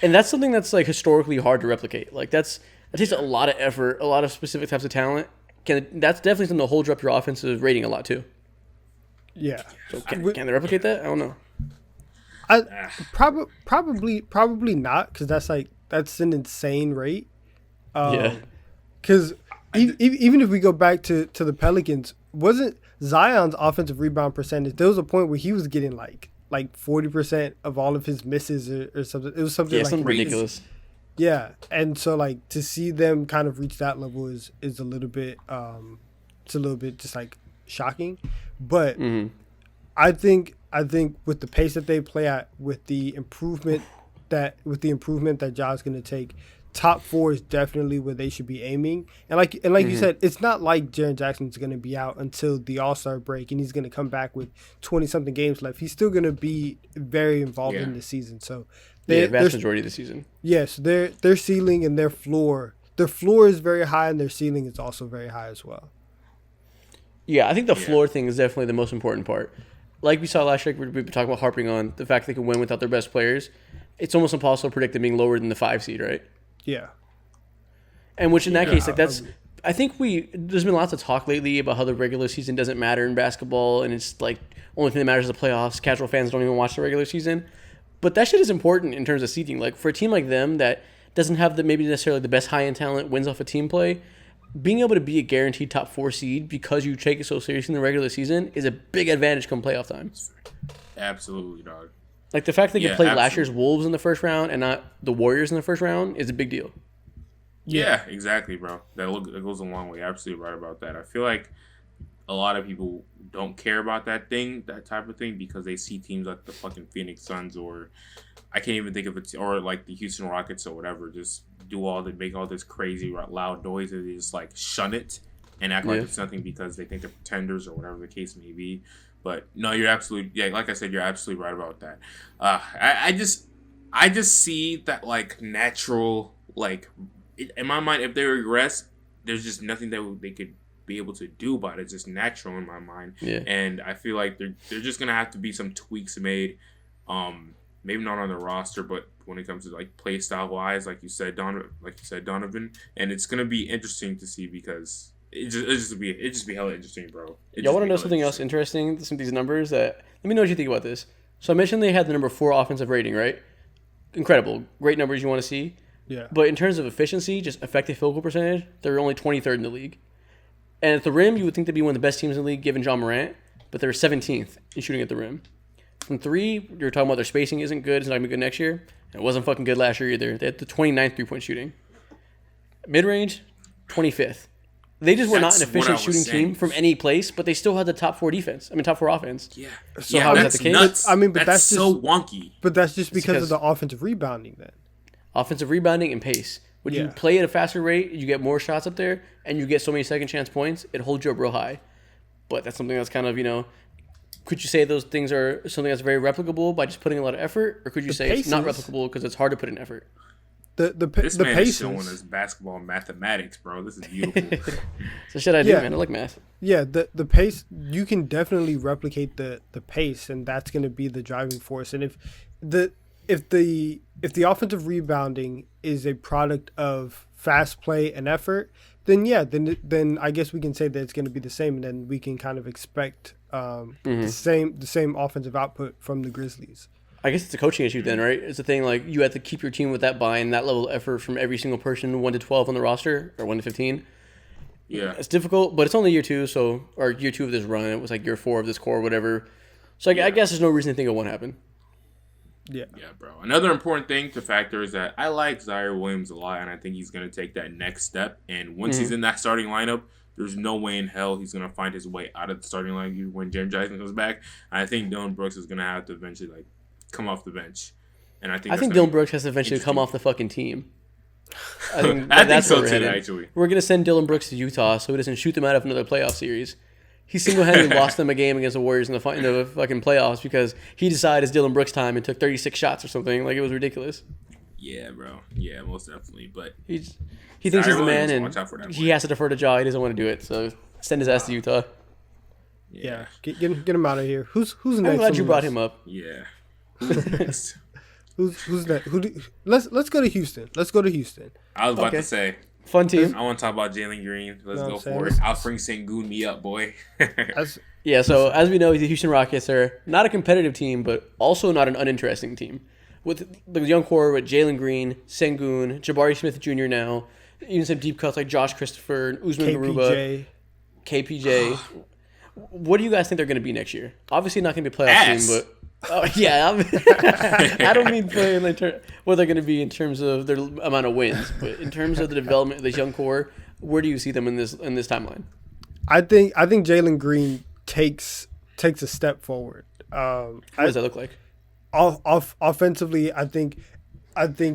And that's something that's like historically hard to replicate. Like that takes a lot of effort, a lot of specific types of talent. That's definitely something that holds up your offensive rating a lot too. yeah. So can they replicate that? I don't know. Probably not, because that's an insane rate. Yeah. Because even if we go back to the Pelicans, wasn't Zion's offensive rebound percentage? There was a point where he was getting like 40% of all of his misses or something. It was something like something ridiculous. Yeah, and so like to see them kind of reach that level is a little bit it's a little bit just like shocking, but I think with the pace that they play at, with the improvement that Ja's going to take, top 4 is definitely where they should be aiming. And like you said, it's not like Jaren Jackson's going to be out until the All-Star break and he's going to come back with 20-something games left. He's still going to be very involved in the season. So vast majority of the season. Yes, their ceiling and their floor is very high, and their ceiling is also very high as well. Yeah, I think the floor thing is definitely the most important part. Like we saw last year, we've been talking about harping on the fact they can win without their best players. It's almost impossible to predict them being lower than the 5 seed, right? Yeah. And which in that case, like that's, I think there's been lots of talk lately about how the regular season doesn't matter in basketball, and it's like only thing that matters is the playoffs. Casual fans don't even watch the regular season, but that shit is important in terms of seeding. Like for a team like them that doesn't have maybe necessarily the best high end talent, wins off of team play, being able to be a guaranteed top 4 seed because you take it so seriously in the regular season is a big advantage come playoff time. Absolutely, dog. Like the fact they can play last absolutely. year's Wolves in the first round and not the Warriors in the first round is a big deal. Yeah, exactly, bro. That goes a long way. Absolutely right about that. I feel like a lot of people don't care about that type of thing, because they see teams like the fucking Phoenix Suns, or I can't even think of it, or like the Houston Rockets or whatever, just make all this crazy loud noise, and they just like shun it and act like it's nothing because they think they're pretenders or whatever the case may be. But no, you're absolutely like I said, you're absolutely right about that. I just see that like natural, like in my mind, if they regress, there's just nothing that they could be able to do about it. It's just natural in my mind. Yeah. And I feel like they're just gonna have to be some tweaks made. Maybe not on the roster, but when it comes to like play style wise, like you said, Donovan, and it's gonna be interesting to see, because it just be hella interesting, bro. Y'all want to know something else interesting? Some of these numbers let me know what you think about this. So I mentioned they had the number 4 offensive rating, right? Incredible, great numbers you want to see. Yeah. But in terms of efficiency, just effective field goal percentage, they're only 23rd in the league. And at the rim, you would think they'd be one of the best teams in the league given John Morant, but they're 17th in shooting at the rim. From 3, you're talking about their spacing isn't good. It's not going to be good next year. And it wasn't fucking good last year either. They had the 29th 3-point shooting. Mid-range, 25th. They just were not That's an what I efficient was shooting saying. team from any place, but they still had the top 4 defense. I mean, top 4 offense. Yeah. So Yeah, how is that that's the case? nuts. I mean, but that's that's so wonky. But that's just because because- of the offensive rebounding. Then Offensive rebounding and pace. When you Yeah. play at a faster rate, you get more shots up there, and you get so many second chance points, it holds you up real high. But that's something that's kind of, could you say those things are something that's very replicable by just putting a lot of effort? Or could you say it's not paces- replicable because it's hard to put in effort? This the man paces. is showing us basketball mathematics, bro. This is beautiful. So shit I do, Yeah. man. I like math. Yeah, the pace, you can definitely replicate the pace, and that's going to be the driving force. And if the offensive rebounding is a product of fast play and effort, then then I guess we can say that it's going to be the same, and then we can kind of expect the same offensive output from the Grizzlies. I guess it's a coaching issue then, right? It's a thing like you have to keep your team with that buy-in, that level of effort from every single person, 1 to 12 on the roster, or 1 to 15. Yeah. It's difficult, but it's only year 2, or year 2 of this run. It was like year 4 of this core, whatever. So I guess there's no reason to think it won't happen. Yeah. Yeah, bro. Another important thing to factor is that I like Zaire Williams a lot, and I think he's going to take that next step. And once he's in that starting lineup, there's no way in hell he's going to find his way out of the starting lineup when James Jackson comes back. And I think Dylan Brooks is going to have to eventually come off the bench. And I think Dylan Brooks has to eventually come off the fucking team. I think, I think that's so where we're too, headed. actually. We're going to send Dylan Brooks to Utah so he doesn't shoot them out of another playoff series. He single-handedly lost them a game against the Warriors in the fucking playoffs because he decided it's Dylan Brooks' time and took 36 shots or something. Like, it was ridiculous. Yeah, bro. Yeah, most definitely. But He thinks he's the man, Williams, watch out for and that he boy. has to defer to Ja. He doesn't want to do it, so send his ass to Utah. Yeah. Get him out of here. Who's next? I'm glad on you the brought list? him up. Yeah. Who's next? Who's next? Let's go to Houston. Let's go to Houston. I was about Okay. to say, Fun team. I want to talk about Jalen Green. Let's No, go I'm saying for it. this- I'll bring Sengun me up, boy. That's, Yeah, so as we know, the Houston Rockets are not a competitive team, but also not an uninteresting team. With the young core with Jalen Green, Sengun, Jabari Smith Jr. now, even some deep cuts like Josh Christopher, Usman Garuba, KPJ. KPJ. What do you guys think they're going to be next year? Obviously not going to be a playoff Ass. team, but I don't mean playing like what they're going to be in terms of their amount of wins, but in terms of the development of this young core, where do you see them in this timeline? I think Jalen Green takes a step forward. What does that look like? Offensively, I think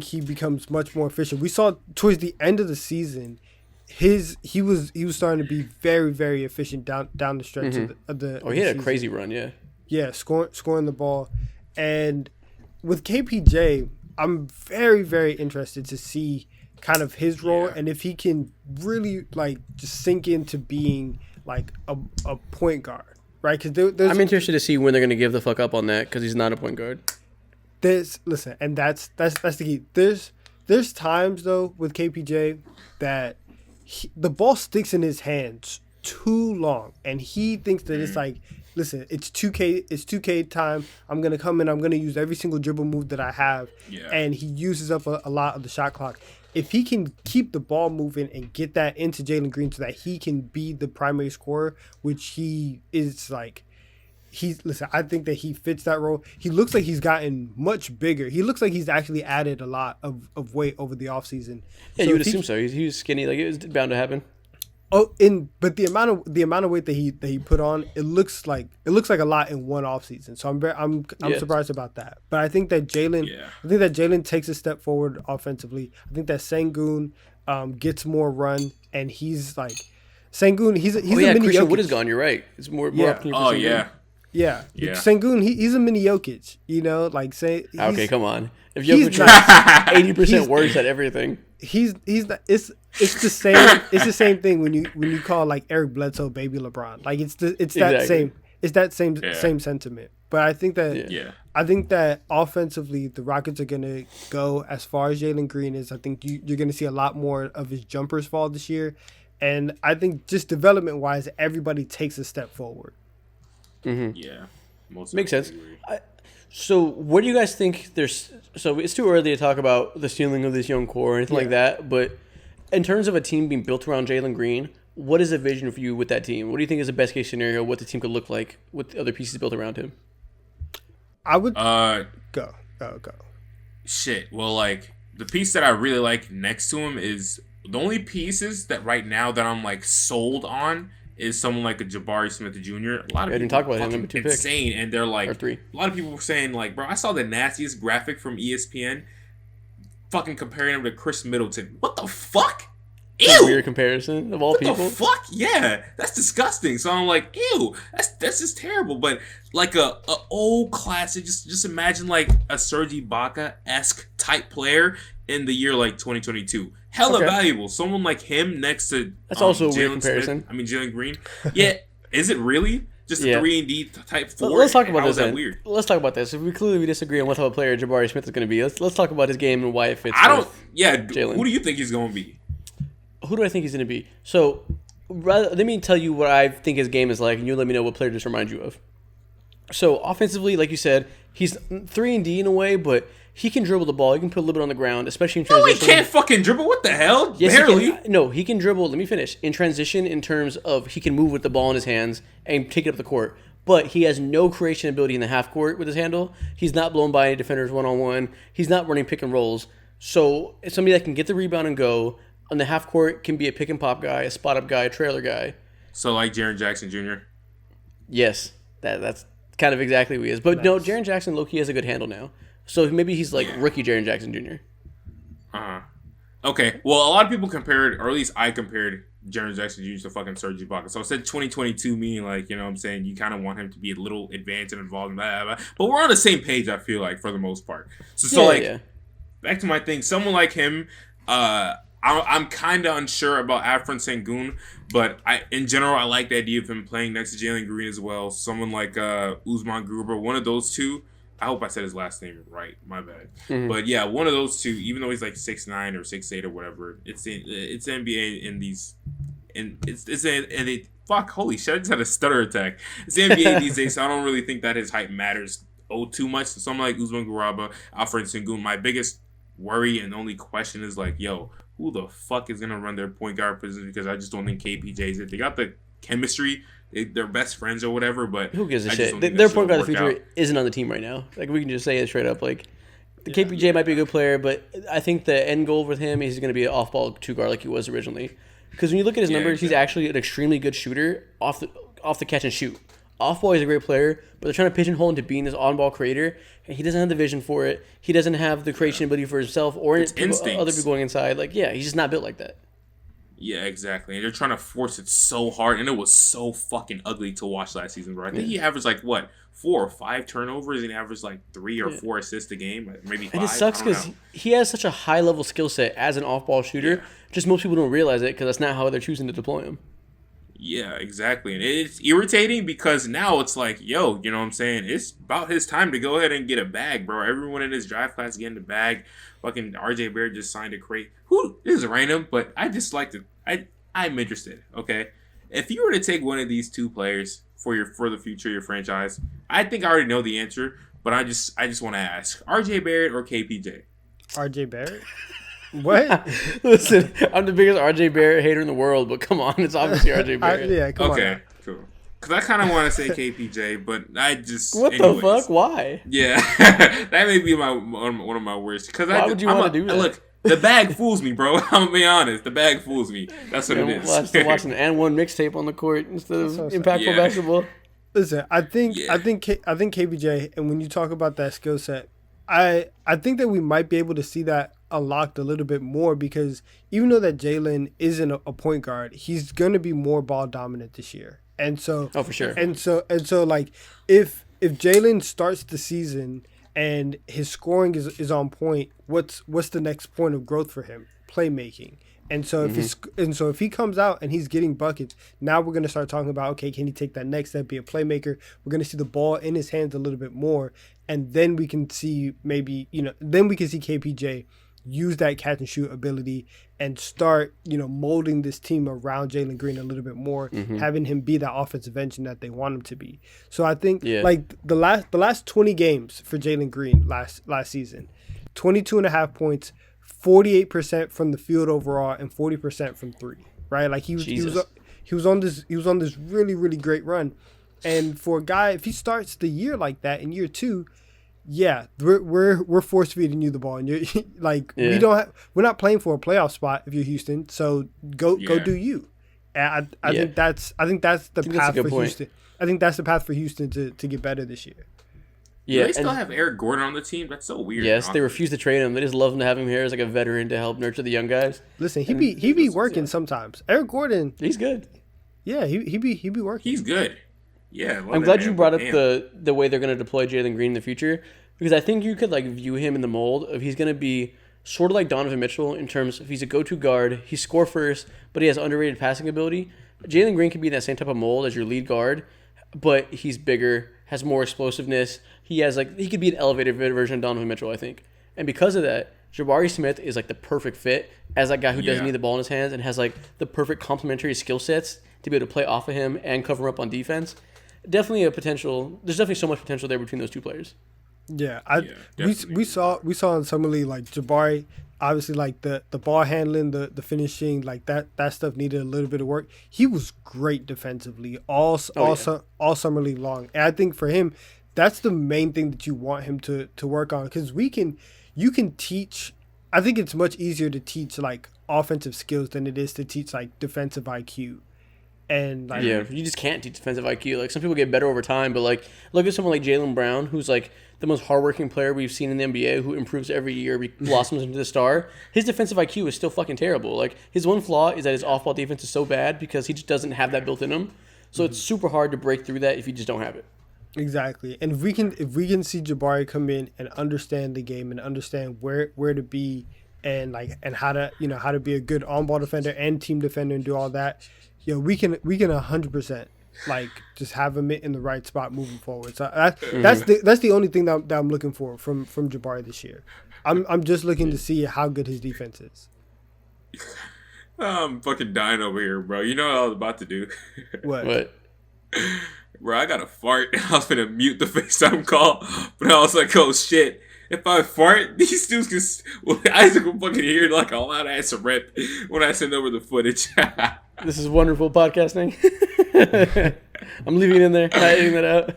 he becomes much more efficient. We saw towards the end of the season, he was starting to be very, very efficient down the stretch of the. Oh, he had a season. crazy run, yeah. Yeah, scoring the ball, and with KPJ, I'm very, very interested to see kind of his role and if he can really like just sink into being like a point guard, right? Because I'm interested to see when they're going to give the fuck up on that because he's not a point guard. Listen, and that's the key. There's times though with KPJ that the ball sticks in his hands too long, and he thinks that it's like, listen, it's 2K time. I'm gonna come in. I'm gonna use every single dribble move that I have, and he uses up a lot of the shot clock. If he can keep the ball moving and get that into Jalen Green so that he can be the primary scorer, which he is like. I think that he fits that role. He looks like he's gotten much bigger. He looks like he's actually added a lot of weight over the offseason. Yeah, you would assume so. He was skinny. Like, it was bound to happen. But the amount of weight that he put on, it looks like a lot in one offseason. So I'm surprised about that. But I think that Jalen takes a step forward offensively. I think that Sengun gets more run, and he's like Sengun. He's a mini Christian Jokic. Wood is gone. You're right. It's more opportunity for Sengun. Yeah. Yeah. Sengun, he's a mini Jokic, like say. Okay, come on. If he's Jokic not- was 80% worse at everything, He's not, it's the same thing when you call like Eric Bledsoe baby LeBron. Like it's that same sentiment. But I think that offensively the Rockets are gonna go as far as Jalen Green is. I think you're gonna see a lot more of his jumpers fall this year, and I think just development wise, everybody takes a step forward. Yeah, makes sense. So, what do you guys think? So it's too early to talk about the ceiling of this young core or anything like that. But in terms of a team being built around Jalen Green, what is the vision for you with that team? What do you think is the best case scenario? What the team could look like with the other pieces built around him? I would go. Shit. Well, like the piece that I really like next to him is The only pieces that right now that I'm like sold on is someone like a Jabari Smith Jr. A lot of I people didn't talk about him, fucking number 2 pick. insane, and they're like, Or 3. a lot of people were saying like, bro, I saw the nastiest graphic from ESPN, fucking comparing him to Chris Middleton. What the fuck? Ew. Weird comparison of all What people. the fuck? Yeah, that's disgusting. So I'm like, ew, that's just terrible. But like a old classic, just imagine like a Serge Ibaka-esque type player in the year like 2022. Hella valuable. Someone like him next to that's also a weird Jalen comparison. Smith. I mean Jalen Green. Yeah, is it really? Just a 3-and-D type 4? Let's talk about How this. is that weird? Let's talk about this. If we clearly disagree on what type of player Jabari Smith is going to be, let's talk about his game and why it fits. Jalen. Who do you think he's going to be? Who do I think he's going to be? So, let me tell you what I think his game is like, and you let me know what player just reminds you of. So, offensively, like you said, he's 3-and-D in a way, but he can dribble the ball. He can put a little bit on the ground, especially in transition. No, he can't fucking dribble. What the hell? Yes, Barely. He can dribble. Let me finish. In transition, in terms of he can move with the ball in his hands and take it up the court. But he has no creation ability in the half court with his handle. He's not blown by any defenders one-on-one. He's not running pick and rolls. So, it's somebody that can get the rebound and go. On the half court, can be a pick and pop guy, a spot up guy, a trailer guy. So like Jaren Jackson Jr. Yes, that's kind of exactly who he is. But no, Jaren Jackson low-key has a good handle now. So maybe he's like rookie Jaren Jackson Jr. Okay. Well, a lot of people compared, or at least I compared Jaren Jackson Jr. to fucking Serge Ibaka. So I said 2022, meaning like, you know what I'm saying, you kind of want him to be a little advanced and involved in blah, blah, blah. But we're on the same page, I feel like, for the most part. So back to my thing. Someone like him, I'm kind of unsure about Afrin Sengun, but in general, I like the idea of him playing next to Jalen Green as well. Someone like Usman Gruber, one of those two. I hope I said his last name right. My bad. Mm-hmm. But yeah, one of those two. Even though he's like 6'9" or 6'8" or whatever, it's NBA in these, and fuck, holy shit! I just had a stutter attack. It's the NBA these days, so I don't really think that his height matters too much. So someone like Usman Garaba, Afrin Sengun, my biggest worry and only question is like, yo, who the fuck is gonna run their point guard position? Because I just don't think KPJ is it. They got the chemistry, they're best friends or whatever. But who gives a shit? Their point guard of the future isn't on the team right now. Like we can just say it straight up. Like the KPJ might be a good player, but I think the end goal with him is he's gonna be an off-ball 2 guard like he was originally. Because when you look at his numbers, he's actually an extremely good shooter off the catch and shoot. Off-ball, he's a great player, but they're trying to pigeonhole him to being this on-ball creator, and he doesn't have the vision for it. He doesn't have the creation ability for himself or other people going inside. Like, he's just not built like that. Yeah, exactly. And they're trying to force it so hard, and it was so fucking ugly to watch last season, bro. I think he averaged, 4 or 5 turnovers, and he averaged, 3 or 4 assists a game, maybe 5. And it sucks because he has such a high-level skill set as an off-ball shooter. Yeah. Just most people don't realize it because that's not how they're choosing to deploy him. Yeah, exactly. And it's irritating because now it's like, yo, you know what I'm saying? It's about his time to go ahead and get a bag, bro. Everyone in his draft class getting a bag. Fucking RJ Barrett just signed a crate. This is random, but I just like to I'm interested, okay? If you were to take one of these 2 players for the future of your franchise, I think I already know the answer, but I just want to ask. RJ Barrett or KPJ? RJ Barrett? What? Listen, I'm the biggest RJ Barrett hater in the world, but come on, it's obviously RJ Barrett. Come on. Okay, cool. Because I kind of want to say KPJ, but I just... What the fuck? Why? Yeah, that may be one of my worst. Why would you want to do that? Look, the bag fools me, bro. I'm going to be honest. The bag fools me. That's what it is. Watching an and one mixtape on the court instead of impactful basketball. Listen, I think KPJ, and when you talk about that skill set, I think that we might be able to see that unlocked a little bit more because even though that Jalen isn't a point guard, he's going to be more ball dominant this year. And so, for sure. And so like if Jalen starts the season and his scoring is on point, what's the next point of growth for him? Playmaking. And so if he comes out and he's getting buckets, now we're going to start talking about, okay, can he take that next step, be a playmaker? We're going to see the ball in his hands a little bit more, and then we can see then we can see KPJ use that catch and shoot ability and start, molding this team around Jalen Green a little bit more, having him be that offensive engine that they want him to be. So I think the last 20 games for Jalen Green last season, 22.5 points, 48% from the field overall, and 40% from 3. Right? Like he was on this really, really great run. And for a guy, if he starts the year like that in year 2, yeah, we're force feeding you the ball, and you're like Yeah. we're not playing for a playoff spot if you're Houston. So go Yeah. do you. And I Yeah. think that's the think that's a path good for point. Houston. I think that's the path for Houston to get better this year. Do Yeah, they still and have Eric Gordon on the team? That's so weird. yes, they honestly. refuse to trade him. They just love him to have him here as like a veteran to help nurture the young guys. Listen, he be working sometimes. Eric Gordon, He's good. yeah, he be working. He's good. Yeah. I'm glad you brought up the way they're going to deploy Jalen Green in the future, because I think you could like view him in the mold of he's going to be sort of like Donovan Mitchell in terms of he's a go-to guard, he score first, but he has underrated passing ability. Jalen Green could be in that same type of mold as your lead guard, but he's bigger, has more explosiveness. He could be an elevated version of Donovan Mitchell, I think. And because of that, Jabari Smith is like the perfect fit as that guy who doesn't Yeah. need the ball in his hands and has like the perfect complementary skill sets to be able to play off of him and cover him up on defense. Definitely a potential. There's definitely so much potential there between those two players. Yeah, definitely. we saw in summer league like Jabari, obviously like the ball handling, the finishing, like that stuff needed a little bit of work. He was great defensively all summer league long, and I think for him, that's the main thing that you want him to work on, because you can teach. I think it's much easier to teach like offensive skills than it is to teach like defensive IQ. And like Yeah, you just can't teach defensive IQ. Like some people get better over time, but like look at someone like Jaylen Brown, who's like the most hardworking player we've seen in the NBA, who improves every year, blossoms into the star. His defensive IQ is still fucking terrible. Like his one flaw is that his off-ball defense is so bad because he just doesn't have that built in him. So it's super hard to break through that if you just don't have it. Exactly, and if we can see Jabari come in and understand the game and understand where to be and how to be a good on ball defender and team defender and do all that, we can 100% like just have him in the right spot moving forward. So that's the only thing that I'm looking for from Jabari this year. I'm just looking to see how good his defense is. I'm fucking dying over here, bro. You know what I was about to do? What? Bro, I got a fart. I was gonna mute the FaceTime call, but I was like, oh shit. If I fart, these dudes can. Isaac will fucking hear like a loud ass rip when I send over the footage. This is wonderful podcasting. I'm leaving it in there, not editing that out.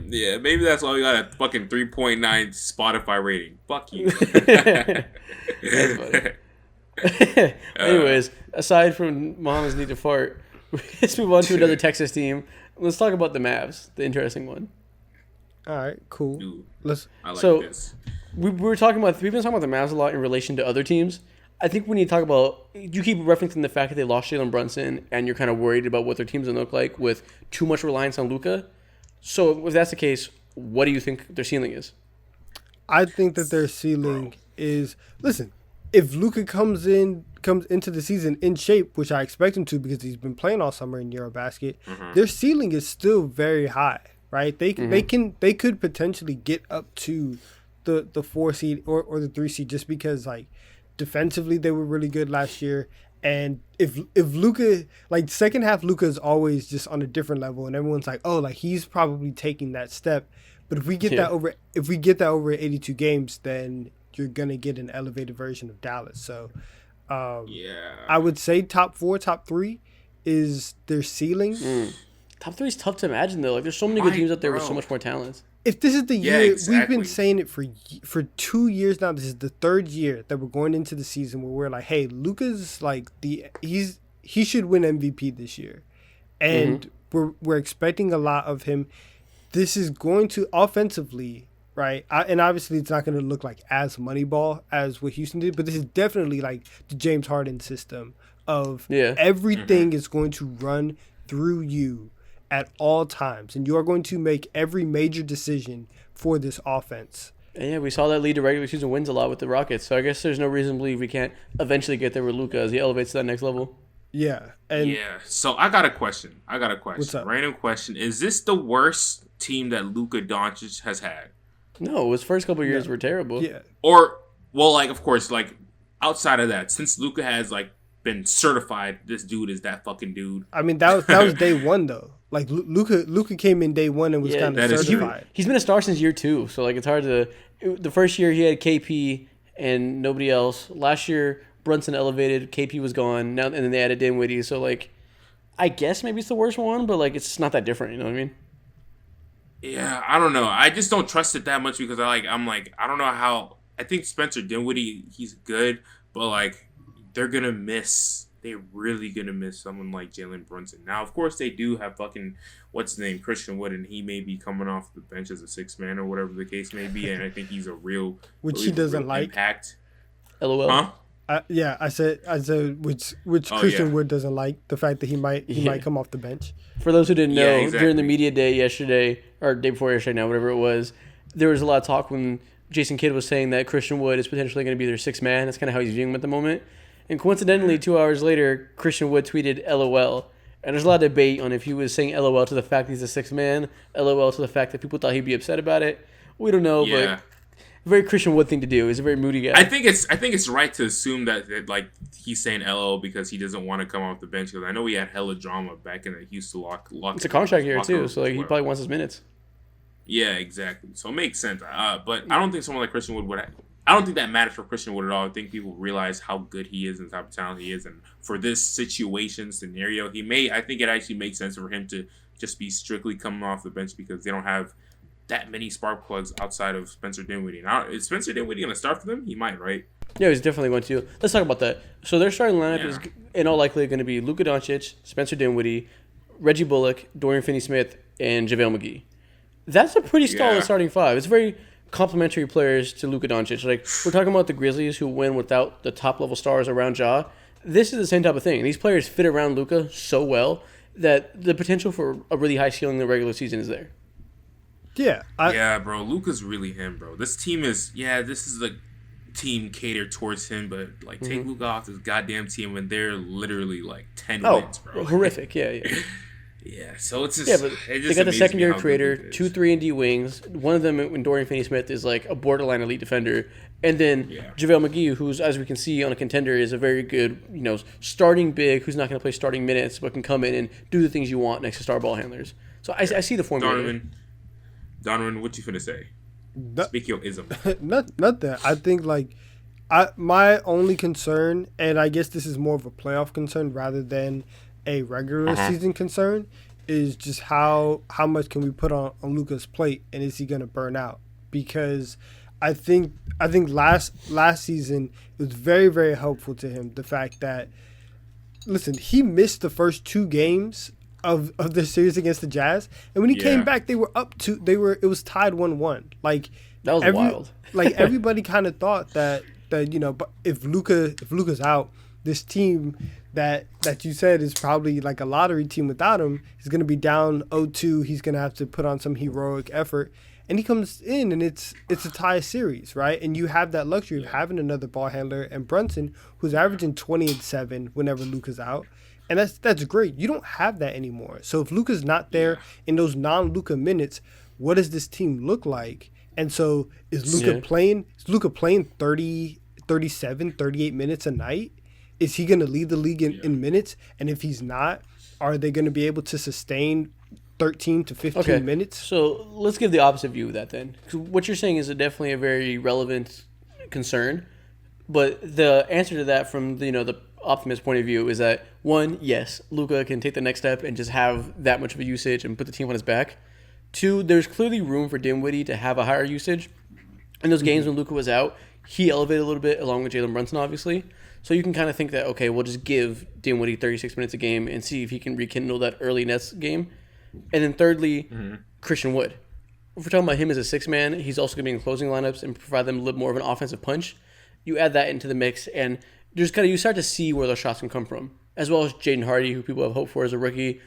Yeah, maybe that's why we got a fucking 3.9 Spotify rating. Fuck you. That's funny. Anyways, aside from Mohamed's need to fart, let's move on to another Texas team. Let's talk about the Mavs, the interesting one. All right, cool. Dude, Let's. I like So- this. We've been talking about the Mavs a lot in relation to other teams. I think we need to talk about. You keep referencing the fact that they lost Jalen Brunson, and you're kind of worried about what their team's gonna look like with too much reliance on Luka. So if that's the case, what do you think their ceiling is? I think that their ceiling is, listen, if Luka comes into the season in shape, which I expect him to because he's been playing all summer in Eurobasket, their ceiling is still very high, right? They could potentially get up to the 4 seed or the 3 seed just because like defensively they were really good last year. And if Luka, like second half Luka is always just on a different level, and everyone's like, oh, like he's probably taking that step. But if we get that over 82 games, then you're gonna get an elevated version of Dallas. So Yeah. I would say top 4, top 3 is their ceiling. Top 3 is tough to imagine though. Like there's so many good Right, teams out there with bro. so much more talent. If this is the Yeah, year, exactly. we've been saying it for 2 years now. This is the 3rd year that we're going into the season where we're like, hey, Luka's like he should win MVP this year, and we're expecting a lot of him. This is going to offensively, right? And obviously it's not going to look like as Moneyball as what Houston did, but this is definitely like the James Harden system of everything is going to run through you at all times, and you are going to make every major decision for this offense. And yeah, we saw that lead to regular season wins a lot with the Rockets. So I guess there's no reason to believe we can't eventually get there with Luka as he elevates to that next level. Yeah, and Yeah. So I got a question. What's up? Random question. Is this the worst team that Luka Doncic has had? No, his first couple of years were terrible. yeah, Or, well, like, of course, like, outside of that, since Luka has, like, been certified, this dude is that fucking dude. I mean that was day one though. Like Luka came in day one and was kind that of is true. certified. He's been a star since year 2, so like it's hard to. The first year he had KP and nobody else. Last year Brunson elevated, KP was gone. Now and then they added Dinwiddie. So like, I guess maybe it's the worst one, but like it's not that different. You know what I mean? Yeah, I don't know. I just don't trust it that much because I'm like I don't know how. I think Spencer Dinwiddie, he's good, but like they're gonna miss. They're really gonna miss someone like Jalen Brunson. Now, of course, they do have fucking what's his name, Christian Wood, and he may be coming off the bench as a six man or whatever the case may be. And I think he's a real, Which he doesn't real like. impact. LOL. Huh? I said which Christian Wood doesn't like the fact that he might come off the bench. For those who didn't know, Yeah, exactly. during the media day yesterday, or day before yesterday now, whatever it was, there was a lot of talk when Jason Kidd was saying that Christian Wood is potentially going to be their sixth man. That's kind of how he's viewing him at the moment. And coincidentally, 2 hours later, Christian Wood tweeted LOL. And there's a lot of debate on if he was saying LOL to the fact that he's a sixth man, LOL to the fact that people thought he'd be upset about it. We don't know, Yeah. but very Christian Wood thing to do. He's a very moody guy. I think it's right to assume that like he's saying LO because he doesn't want to come off the bench because I know he had hella drama back in the Houston lock. It's a contract year too, so like he probably wants his minutes. Yeah, exactly. So it makes sense. But I don't think someone like Christian Wood would. I don't think that matters for Christian Wood at all. I think people realize how good he is and the type of talent he is, and for this situation scenario, I think it actually makes sense for him to just be strictly coming off the bench because they don't have that many spark plugs outside of Spencer Dinwiddie. Now, is Spencer Dinwiddie going to start for them? He might, right? Yeah, he's definitely going to. Let's talk about that. So their starting lineup is in all likelihood going to be Luka Doncic, Spencer Dinwiddie, Reggie Bullock, Dorian Finney-Smith, and JaVale McGee. That's a pretty solid starting five. It's very complementary players to Luka Doncic. Like, we're talking about the Grizzlies who win without the top-level stars around Ja. This is the same type of thing. These players fit around Luka so well that the potential for a really high ceiling in the regular season is there. Yeah, bro. Luka's really him, bro. This team is this is the team catered towards him, but like take Luka off this goddamn team when they're literally like 10 wins, bro. Horrific. Yeah. Yeah, so it's just Yeah, but they got the secondary creator, 2 3-and-D wings. One of them, when Dorian Finney-Smith, is like a borderline elite defender. And then JaVale McGee, who's, as we can see on a contender, is a very good, starting big, who's not going to play starting minutes, but can come in and do the things you want next to star ball handlers. So I see the formula. Donovan, what you finna say? Speak your ism. not that. I think my only concern, and I guess this is more of a playoff concern rather than a regular season concern, is just how much can we put on Luka's plate, and is he going to burn out? Because I think last season it was very, very helpful to him, the fact that, listen, he missed the first 2 games of the series against the Jazz, and when he came back, it was tied 1-1. Like, that was wild. Like, everybody kind of thought that but if Luka's out, this team that you said is probably like a lottery team without him is going to be down 0-2. He's going to have to put on some heroic effort, and he comes in and it's a tie series, right? And you have that luxury of having another ball handler and Brunson, who's averaging 20 and 7 whenever Luka's out, and that's great. You don't have that anymore. So if Luka's not there in those non-Luka minutes, what does this team look like? And so is Luka playing 30, 37, 38 minutes a night? Is he going to lead the league in minutes? And if he's not, are they going to be able to sustain 13 to 15 minutes? So let's give the opposite view of that then. 'Cause what you're saying is definitely a very relevant concern. But the answer to that from the optimist point of view is that, one, yes, Luka can take the next step and just have that much of a usage and put the team on his back. 2, there's clearly room for Dinwiddie to have a higher usage. In those games when Luka was out, he elevated a little bit along with Jalen Brunson, obviously. So you can kind of think that, okay, we'll just give Dinwiddie 36 minutes a game and see if he can rekindle that early Nets game. And then thirdly, Christian Wood. If we're talking about him as a six-man, he's also going to be in closing lineups and provide them a little more of an offensive punch. You add that into the mix, and you start to see where those shots can come from, as well as Jaden Hardy, who people have hope for as a rookie.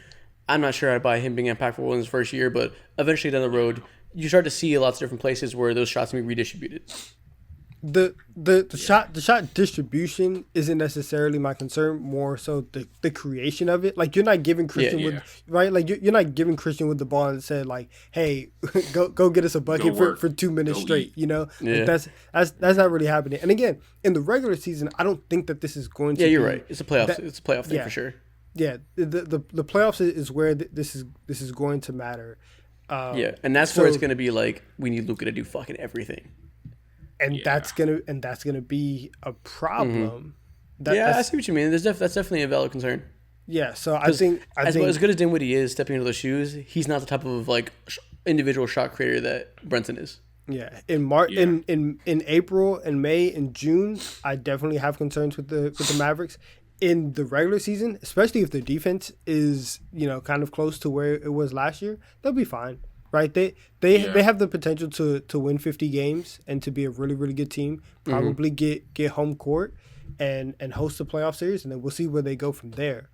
I'm not sure I'd buy him being impactful in his first year, but eventually down the road, you start to see lots of different places where those shots can be redistributed. The shot distribution isn't necessarily my concern, more so the creation of it. Like, you're not giving Christian Wood, right? Like, you're not giving Christian Wood the ball and said, like, hey, go get us a bucket for 2 minutes straight, Like, that's not really happening. And again, in the regular season, I don't think that this is going to you're right. It's a playoff thing for sure. Yeah, the playoffs is where this is going to matter. And that's where it's going to be like, we need Luka to do fucking everything. And that's gonna be a problem. I see what you mean. That's definitely a valid concern. Yeah, so I think as good as Dinwiddie is stepping into those shoes, he's not the type of individual shot creator that Brunson is. Yeah, in March, in April and May and June, I definitely have concerns with the Mavericks. In the regular season, especially if their defense is kind of close to where it was last year, they'll be fine, right? They have the potential to win 50 games and to be a really really good team. Probably get home court and host the playoff series, and then we'll see where they go from there.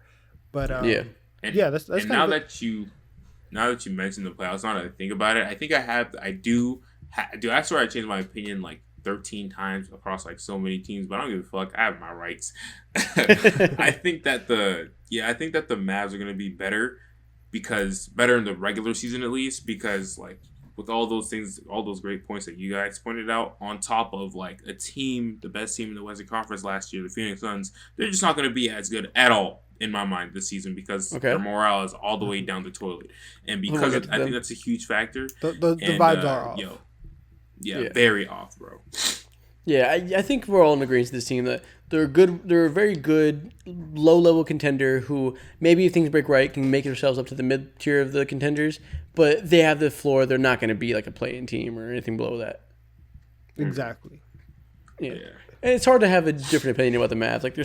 But that's and now that you mentioned the playoffs, now that I think about it, I think I swear I changed my opinion like 13 times across like so many teams, but I don't give a fuck. I have my rights. I think that the Mavs are gonna be better in the regular season at least, because like with all those things, all those great points that you guys pointed out, on top of like a team, the best team in the Western Conference last year, the Phoenix Suns, they're just not gonna be as good at all in my mind this season because their morale is all the way down the toilet, and because I think that's a huge factor. The vibes are off. Yeah, very off, bro. Yeah, I think we're all in agreement with this team that they're good. They're a very good low-level contender who maybe if things break right can make themselves up to the mid-tier of the contenders, but they have the floor. They're not going to be like a play-in team or anything below that. Exactly. Yeah. And it's hard to have a different opinion about the Mavs. Like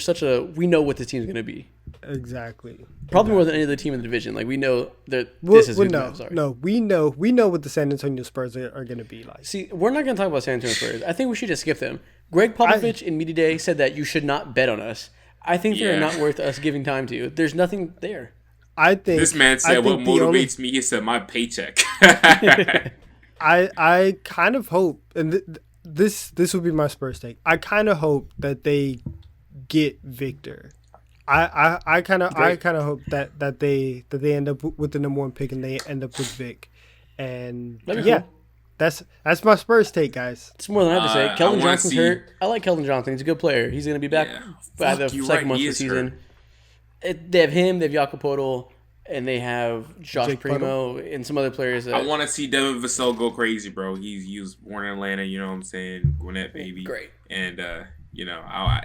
we know what this team's going to be. Exactly. Probably more than any other team in the division. Like we know that this is who the Mavs are. No, we know what the San Antonio Spurs are going to be like. See, we're not going to talk about San Antonio Spurs. I think we should just skip them. Greg Popovich in Media Day said that you should not bet on us. I think they're not worth us giving time to. There's nothing there. I think this man said what motivates me. He said my paycheck. I kind of hope, and this would be my Spurs take. I kind of hope that they get Victor. I kind of hope that they end up with the number 1 pick and they end up with Vic, and cool. That's my Spurs take, guys. It's more than I have to say. Keldon Johnson's hurt. I like Keldon Johnson. He's a good player. He's going to be back by the second month of the season. They have him. They have Jakob and they have Josh Primo and some other players. I want to see Devin Vassell go crazy, bro. He was born in Atlanta. You know what I'm saying? Gwinnett, baby. Great. And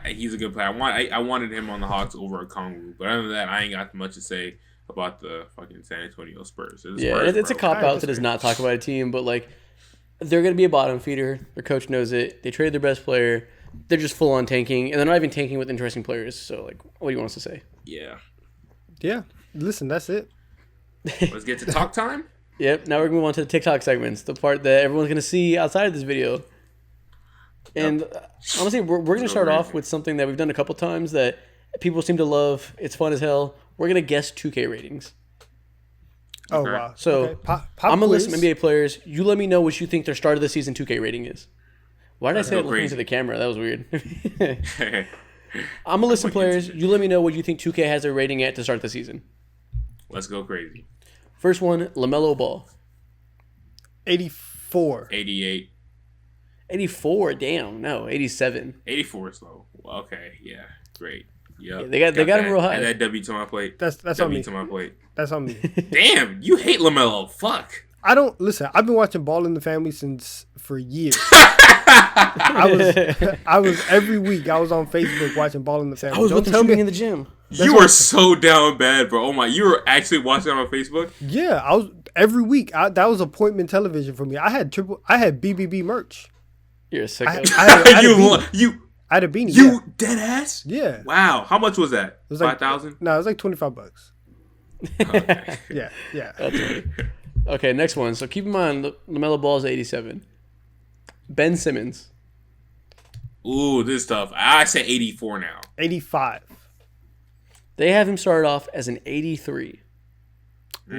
he's a good player. I wanted him on the Hawks over Okongwu, but other than that, I ain't got much to say about the fucking San Antonio Spurs. It's a cop out to just not talk about a team, but like they're going to be a bottom feeder. Their coach knows it. They traded their best player. They're just full on tanking, and they're not even tanking with interesting players. So like, what do you want us to say? Yeah. Listen, that's it. Let's get to talk time. Yep. Now we're going to move on to the TikTok segments, the part that everyone's going to see outside of this video. And honestly, we're going to start off with something that we've done a couple times that people seem to love. It's fun as hell. We're going to guess 2K ratings. Oh, wow. So okay. Pop I'm going to list quiz. some NBA players. You let me know what you think their start of the season 2K rating is. Why did I say it looking into the camera? That was weird. I'm going to list some players. You let me know what you think 2K has their rating at to start the season. Let's go crazy. First one, LaMelo Ball. 84. 88. 84, damn. No, 87. 84 is low. Okay, yeah. Great. Yep. Yeah, they got him real high. Add that W to my plate. That's W on me. to my plate. That's on me. Damn, you hate LaMelo. Fuck. I don't listen. I've been watching Ball in the Family for years. I was every week. I was on Facebook watching Ball in the Family. I was with him shooting in the gym. You were so down bad, bro. Oh my, you were actually watching it on Facebook? Yeah, I was every week. That was appointment television for me. I had BBB merch. You're a sicko. I had a beanie. You dead ass? Yeah. Wow. How much was that? It was like $5,000? No, it was like $25. Okay. Yeah. That's right. Okay, next one. So keep in mind, LaMelo Ball is 87. Ben Simmons. Ooh, this is tough. I say 84 now. 85. They have him started off as an 83. I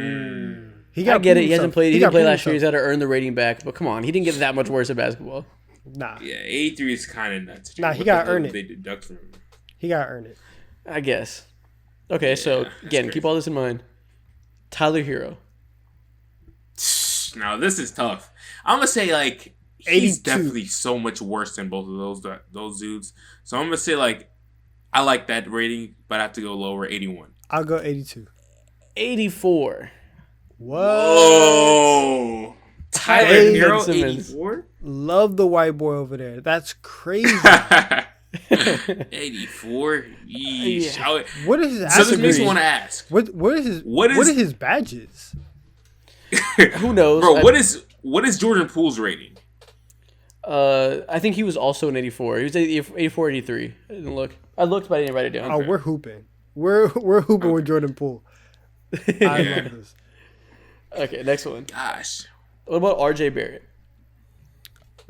get it. He hasn't played. He didn't play last year. He's had to earn the rating back. But come on, he didn't get that much worse at basketball. Nah. Yeah, 83 is kind of nuts. Nah, he got to earn it. They deduct from him. He got to earn it. I guess. Okay, so again, keep all this in mind. Tyler Hero. Now this is tough. I'm gonna say like he's definitely so much worse than both of those dudes. So I'm gonna say like I like that rating, but I have to go lower. 81. I'll go 82. 84. What? Whoa. Tyler Hero, 84? Love the white boy over there. That's crazy. 84? Yeesh. What is his So this makes me want to ask. What are his badges? Who knows? Bro, what is Jordan Poole's rating? I think he was also an 84. He was 84, 83. I didn't look. I looked, but I didn't write it down. Oh, we're hooping. We're hooping with Jordan Poole. I love this. Okay, next one. Gosh. What about RJ Barrett?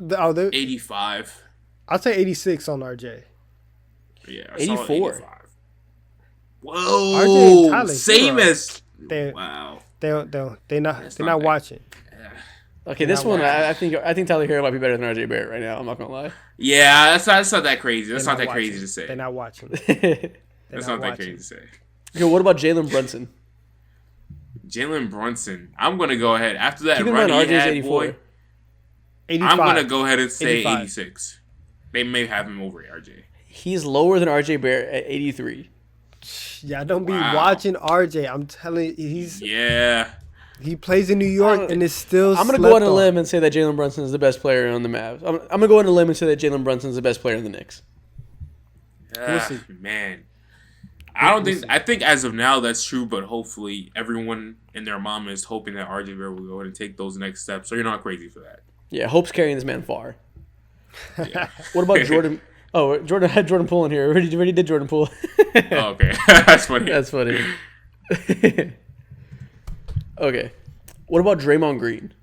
85. I'll say 86 on RJ. Yeah, 84. Whoa. RJ and Tyler same Hero. as. They're Wow. they're not That's they're not not bad. watching. Okay, this one I think Tyler Hero might be better than RJ Barrett right now. I'm not gonna lie. Yeah, that's not that crazy. That's They're not that watching. crazy to say. They're not watching. That's not that crazy to say. Okay, what about Jalen Brunson? Jalen Brunson. I'm gonna go ahead after that Keep in run mind he RJ's had, 84. boy. 85. I'm gonna go ahead and say 85. 86. They may have him over RJ. He's lower than RJ Barrett at 83. Yeah, don't be Wow. watching RJ. I'm telling you, Yeah. he plays in New York and is still. I'm gonna go on a limb and say that Jalen Brunson is the best player on the Mavs. I'm gonna go on a limb and say that Jalen Brunson is the best player in the Knicks. We'll see. Man. I think as of now that's true, but hopefully everyone and their mom is hoping that RJ Barrett will go ahead and take those next steps. So you're not crazy for that. Yeah, Hope's carrying this man far. Yeah. What about Jordan? Oh, Jordan had Jordan Poole in here. Already did Jordan Poole. Oh, okay. That's funny. That's funny. Okay. What about Draymond Green?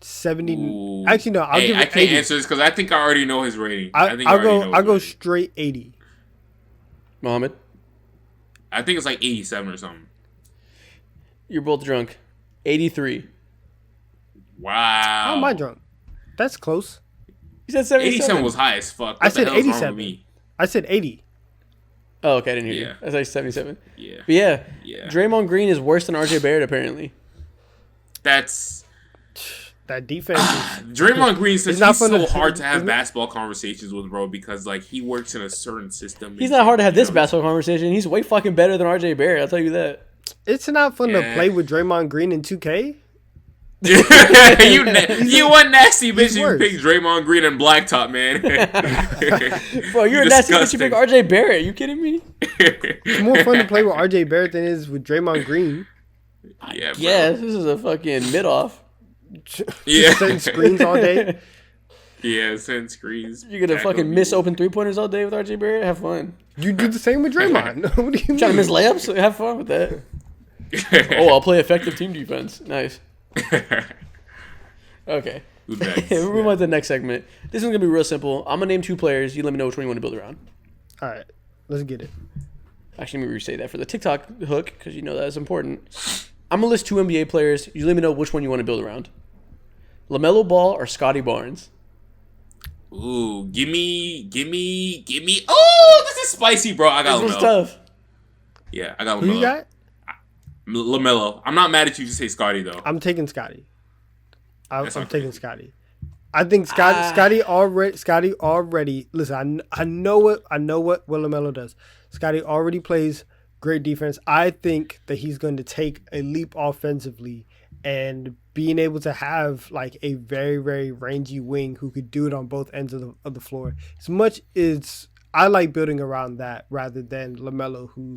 70. Ooh. Actually, no. I'll give I it can't 80. answer this because I think I already know his rating. I'll go straight 80. Mohammed, I think it's like 87 or something. you're both drunk. 83. Wow. How am I drunk? That's close. You said 77. 87 was high as fuck. What I said the hell's wrong 87. with me? I said 80. Oh, okay, I didn't hear Yeah. you. I said 77. Yeah. But yeah, Yeah. Draymond Green is worse than RJ Barrett apparently. That's That defense is. Draymond Green says It's not he's fun so to- hard to have isn't it? basketball conversations with, bro, because like he works in a certain system. He's and not hard to have you this know, basketball conversation. He's way fucking better than RJ Barrett. I'll tell you that. It's not fun to Yeah. play with Draymond Green in 2K. you one nasty bitch. You worse. picked Draymond Green and Blacktop, man. Bro, you're a nasty bitch. You pick RJ Barrett. You kidding me? It's more fun to play with RJ Barrett than it is with Draymond Green. Yeah, bro. Yes, this is a fucking mid-off. Yeah. Setting screens all day. Yeah, send screens. You're gonna tackle fucking miss people. open three-pointers all day with RJ Barrett? Have fun. You do the same with Draymond. What do you mean? Trying to miss layups? Have fun with that. Oh, I'll play effective team defense. Nice. Okay. Who's next? We're moving on to the next segment. This one's gonna be real simple. I'm gonna name two players. You let me know which one you want to build around. All right, let's get it. Actually, let me re-say that for the TikTok hook because you know that is important. I'm gonna list two NBA players. You let me know which one you want to build around. LaMelo Ball or Scotty Barnes. Ooh, give me. Oh, this is spicy, bro. I got This one's LaMelo. tough. Yeah, I got LaMelo. Who you got? LaMelo. I'm not mad at you to say Scotty though. I'm taking Scotty. I'm That's not taking crazy. Scotty. I think Scotty already. Listen, I know what Will LaMelo does. Scotty already plays great defense. I think that he's going to take a leap offensively and being able to have like a very, very rangy wing who could do it on both ends of the floor. As much as I like building around that rather than LaMelo, who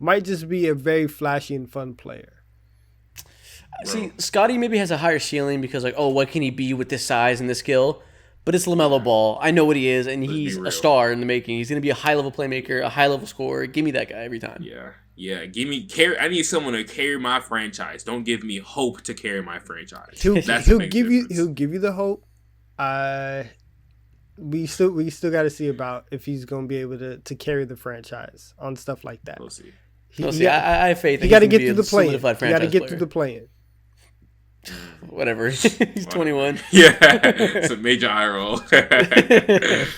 might just be a very flashy and fun player. See, Scotty maybe has a higher ceiling because, like, oh, what can he be with this size and this skill? But it's LaMelo Ball. I know what he is, and be he's real. a star in the making. He's going to be a high-level playmaker, a high-level scorer. Give me that guy every time. Yeah. Give me carry. I need someone to carry my franchise. Don't give me hope to carry my franchise. He'll That's the big give you difference. the hope. We still got to see about if he's going to be able to carry the franchise on stuff like that. We'll see. We'll see. I have faith that You got to he's get gonna through be the a play-in. solidified You got to franchise get player. through the play-in. Whatever. He's 21. Yeah, it's a major eye roll.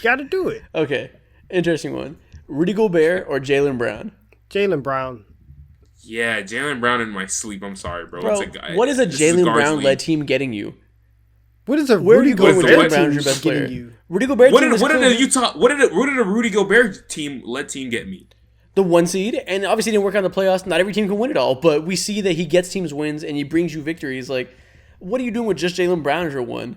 Got to do it. Okay. Interesting one. Rudy Gobert or Jaylen Brown? Jaylen Brown. Yeah, Jaylen Brown in my sleep. I'm sorry, bro. Bro, It's a guy. what is a this Jaylen guards Brown-led league. team getting you? What is a Where are Rudy you going with Gobert Jaylen Brown as your team best player? getting you? Rudy Gobert What team did was what did cool. the Utah? What did a Rudy Gobert team led team get me? The 1 seed, and obviously didn't work out in the playoffs. Not every team can win it all, but we see that he gets teams wins and he brings you victories. Like, what are you doing with just Jaylen Brown as your one?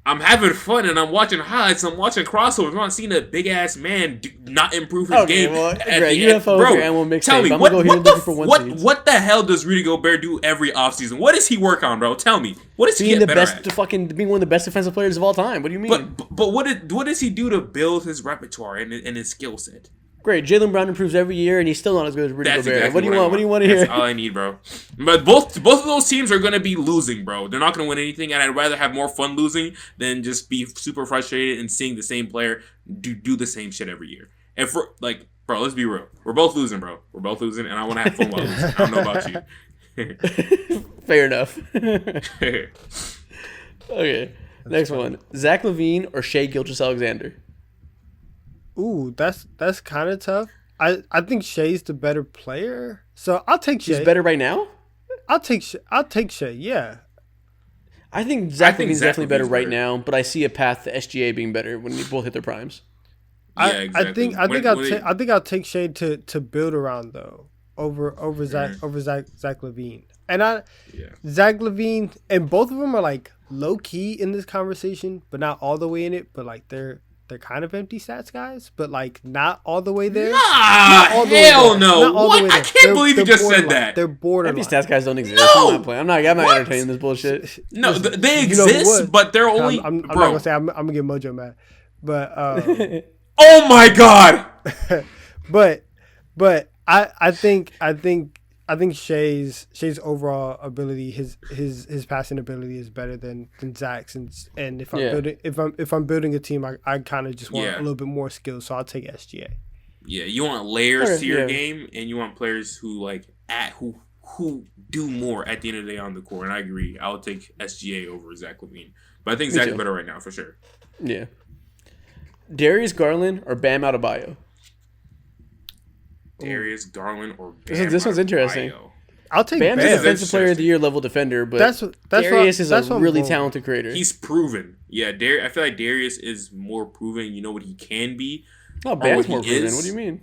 I'm having fun and I'm watching highlights. I'm watching crossovers. I'm not seeing a big ass man not improve his game. Well, great. You have fun with your animal mixtape. Tell me I'm what gonna go what the for one what the hell does Rudy Gobert do every offseason? What does he work on, bro? Tell me. What does he get better at? Being one of the best defensive players of all time. What do you mean? But what does he do to build his repertoire and his skill set? Great. Jaylen Brown improves every year, and he's still not as good as Rudy Gobert. Exactly what do you want? What do you want to hear? That's all I need, bro. But both of those teams are gonna be losing, bro. They're not gonna win anything, and I'd rather have more fun losing than just be super frustrated and seeing the same player do the same shit every year. And for like, bro, let's be real. We're both losing, bro. We're both losing, and I want to have fun while losing. I don't know about you. Fair enough. Okay. Next one: Zach LaVine or Shai Gilgeous-Alexander. Ooh, that's kind of tough. I think Shay's the better player, so I'll take Shay. He's better right now. I'll take Shay. Yeah. I think Zach LaVine's definitely better right now, but I see a path to SGA being better when they both hit their primes. Yeah, exactly. I think I'll take Shay to build around though over Zach LaVine. And Zach LaVine and both of them are like low key in this conversation, but not all the way in it. But like they're kind of empty stats guys, but like not all the way there. Hell no! What? I can't believe you just said that. They're borderline. Empty stats guys don't exist. No! I'm not entertaining this bullshit. No, they exist, but they're only. I'm not gonna say I'm gonna get Mojo mad, but oh my god! but I think Shay's overall ability, his passing ability is better than Zach's, and if I'm building a team, I kind of just want a little bit more skill, so I'll take SGA. Yeah, you want layers to your game, and you want players who who do more at the end of the day on the court. And I agree, I'll take SGA over Zach LaVine, but I think Zach's better right now for sure. Yeah. Darius Garland or Bam Adebayo? Darius Garland or Bam this one's interesting. I'll take Bam's Bam. a defensive player of the year level defender, but Darius is a really talented creator. He's proven. Yeah, I feel like Darius is more proven. You know what he can be. Oh, Bam's more proven. What do you mean?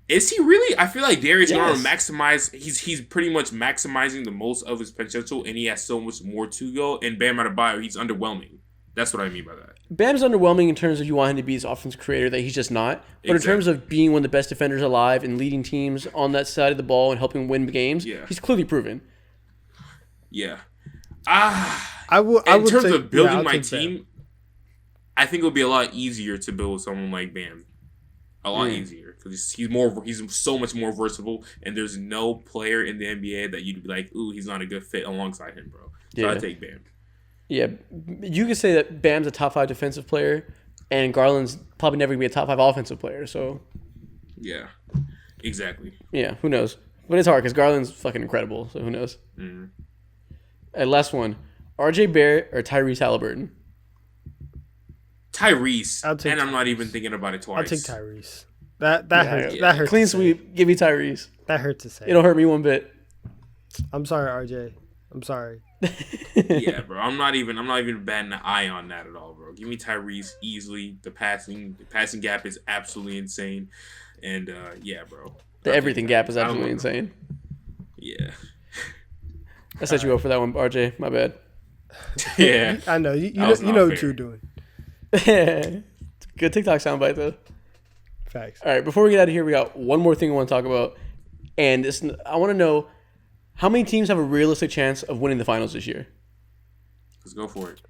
Is he really? I feel like Darius is going to maximize. He's pretty much maximizing the most of his potential, and he has so much more to go. And Bam Adebayo, he's underwhelming. That's what I mean by that. Bam's underwhelming in terms of you want him to be his offense creator that he's just not. But in terms of being one of the best defenders alive and leading teams on that side of the ball and helping win games, he's clearly proven. Yeah. In terms of building my team, I think it would be a lot easier to build someone like Bam. A lot easier because he's so much more versatile, and there's no player in the NBA that you'd be like, ooh, he's not a good fit alongside him, bro. So I take Bam. Yeah, you could say that Bam's a top 5 defensive player, and Garland's probably never going to be a top 5 offensive player. So, yeah, exactly. Yeah, who knows? But it's hard because Garland's fucking incredible. So who knows? Mm-hmm. And last one: RJ Barrett or Tyrese Halliburton? Tyrese, and I'm not even thinking about it twice. I'll take Tyrese. That hurts. That hurts. Clean sweep. Give me Tyrese. That hurts to say. It don't hurt me one bit. I'm sorry, RJ. I'm sorry. Yeah, bro. I'm not even batting an eye on that at all, bro. Give me Tyrese easily. The passing gap is absolutely insane, and yeah, bro. The everything gap is absolutely insane. Yeah. I set you up for that one, RJ. My bad. Yeah. I know. You know what you're doing. Good TikTok soundbite though. Facts. All right, before we get out of here, we got one more thing I want to talk about, and I want to know how many teams have a realistic chance of winning the finals this year. Let's go for it.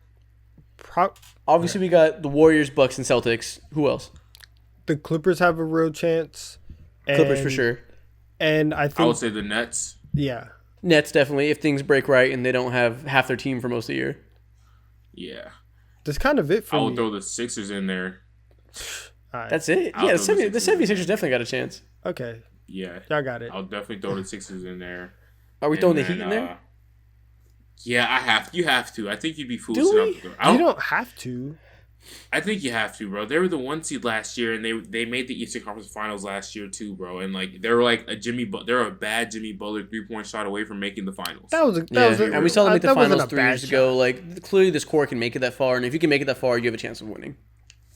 Obviously, we got the Warriors, Bucks, and Celtics. Who else? The Clippers have a real chance. Clippers for sure. And I would say the Nets. Yeah. Nets definitely, if things break right and they don't have half their team for most of the year. Yeah. That's kind of it for me. I would throw the Sixers in there. Right. That's it? Yeah, the 76ers definitely got a chance. Okay. Yeah. Y'all got it. I'll definitely throw the Sixers in there. Are we throwing the Heat in there? Yeah, I have. You have to. I think you'd be foolish enough to throw. You don't have to. I think you have to, bro. They were the 1 seed last year, and they made the Eastern Conference Finals last year too, bro. And like they were like they're a bad Jimmy Butler 3-point shot away from making the finals. And we saw them make the finals 3 years ago. Like clearly, this core can make it that far, and if you can make it that far, you have a chance of winning.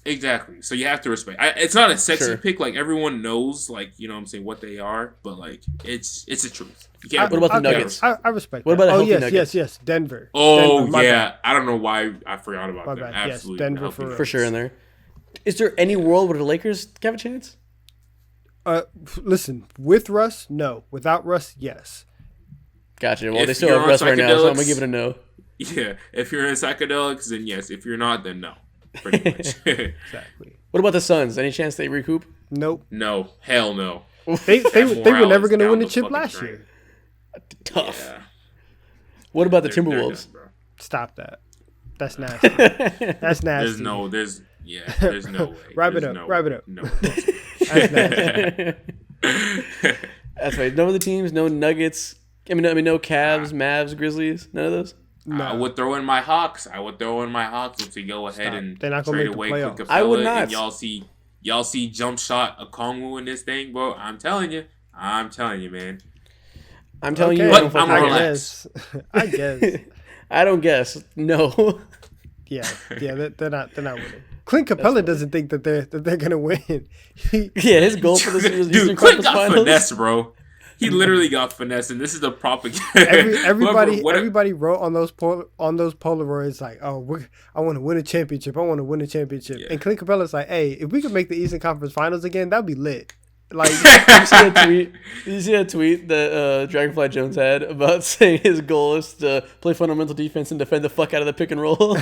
Exactly. So you have to respect. It's not a sexy Sure. pick. Like everyone knows, like you know what I'm saying, what they are. But like it's the truth. You What about the Okay, Nuggets? I respect What that. about a Oh, healthy yes, Nuggets? yes. Denver. Oh Denver, my yeah, bad. I don't know why I forgot about My them. bad. Yes, Absolutely, Denver healthy. for For sure in there. Is there any world where the Lakers have a chance? Listen, with Russ, no. Without Russ, yes. Gotcha. Well, If they still you're have on Russ right now, so I'm gonna psychedelics- give it a no. Yeah, if you're in psychedelics, then yes. If you're not, then no. Pretty much. Exactly. What about the Suns? Any chance they recoup? Nope. No, hell no. They were morale never is going to down win the the chip fucking last drain. year. Tough. Yeah, What about the they're Timberwolves? done, bro. Stop that. That's nasty. That's nasty. There's no way. Wrap it There's up, wrap it up. No. That's nasty. That's right. No other teams. No Nuggets. No Cavs, Mavs, Grizzlies. None of those. No. I would throw in my Hawks. If we go ahead Stop. and They're not gonna trade make the away playoffs. Clint I would Capella not. and y'all see jump shot Okongwu in this thing, bro. I'm telling you, man. I'm telling you, Okay, I don't I'm fucking gonna guess. relax. I guess. I don't guess. No. Yeah. They're not winning. Clint Capella doesn't think that they're gonna win. Yeah, his goal for this year's Eastern Dude, Clint Conference got Finals. finesse, bro. He literally got finesse, and this is the propaganda. Everybody wrote on those Polaroids like, "Oh, I want to win a championship. I want to win a championship." Yeah. And Clint Capella's like, "Hey, if we could make the Eastern Conference Finals again, that'd be lit." Like, Did you see that tweet that Dragonfly Jones had about saying his goal is to play fundamental defense and defend the fuck out of the pick and roll?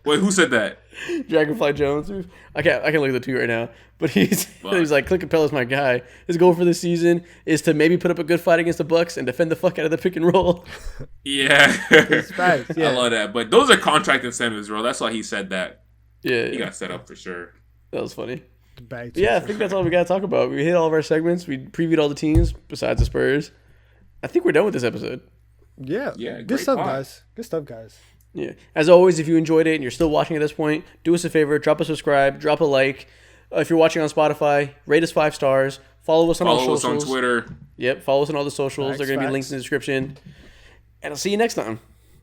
Wait, who said that? Dragonfly Jones. I can't look at the tweet right now, but he's like, Clint Capella's my guy. His goal for this season is to maybe put up a good fight against the Bucks and defend the fuck out of the pick and roll. Yeah, it's facts. Yeah. I love that. But those are contract incentives, bro. That's why he said that. Yeah, He got set up for sure. that was funny. Back Yeah, I think that's all we got to talk about. We hit all of our segments. We previewed all the teams besides the Spurs. I think we're done with this episode. Yeah. great Good stuff, pod. guys. Good stuff, guys. Yeah. As always, if you enjoyed it and you're still watching at this point, do us a favor, drop a subscribe, drop a like. If you're watching on Spotify, rate us 5 stars. Follow us on all Follow us socials. on Twitter. Yep, follow us on all the socials. Facts, They're going to be facts. links in the description. And I'll see you next time.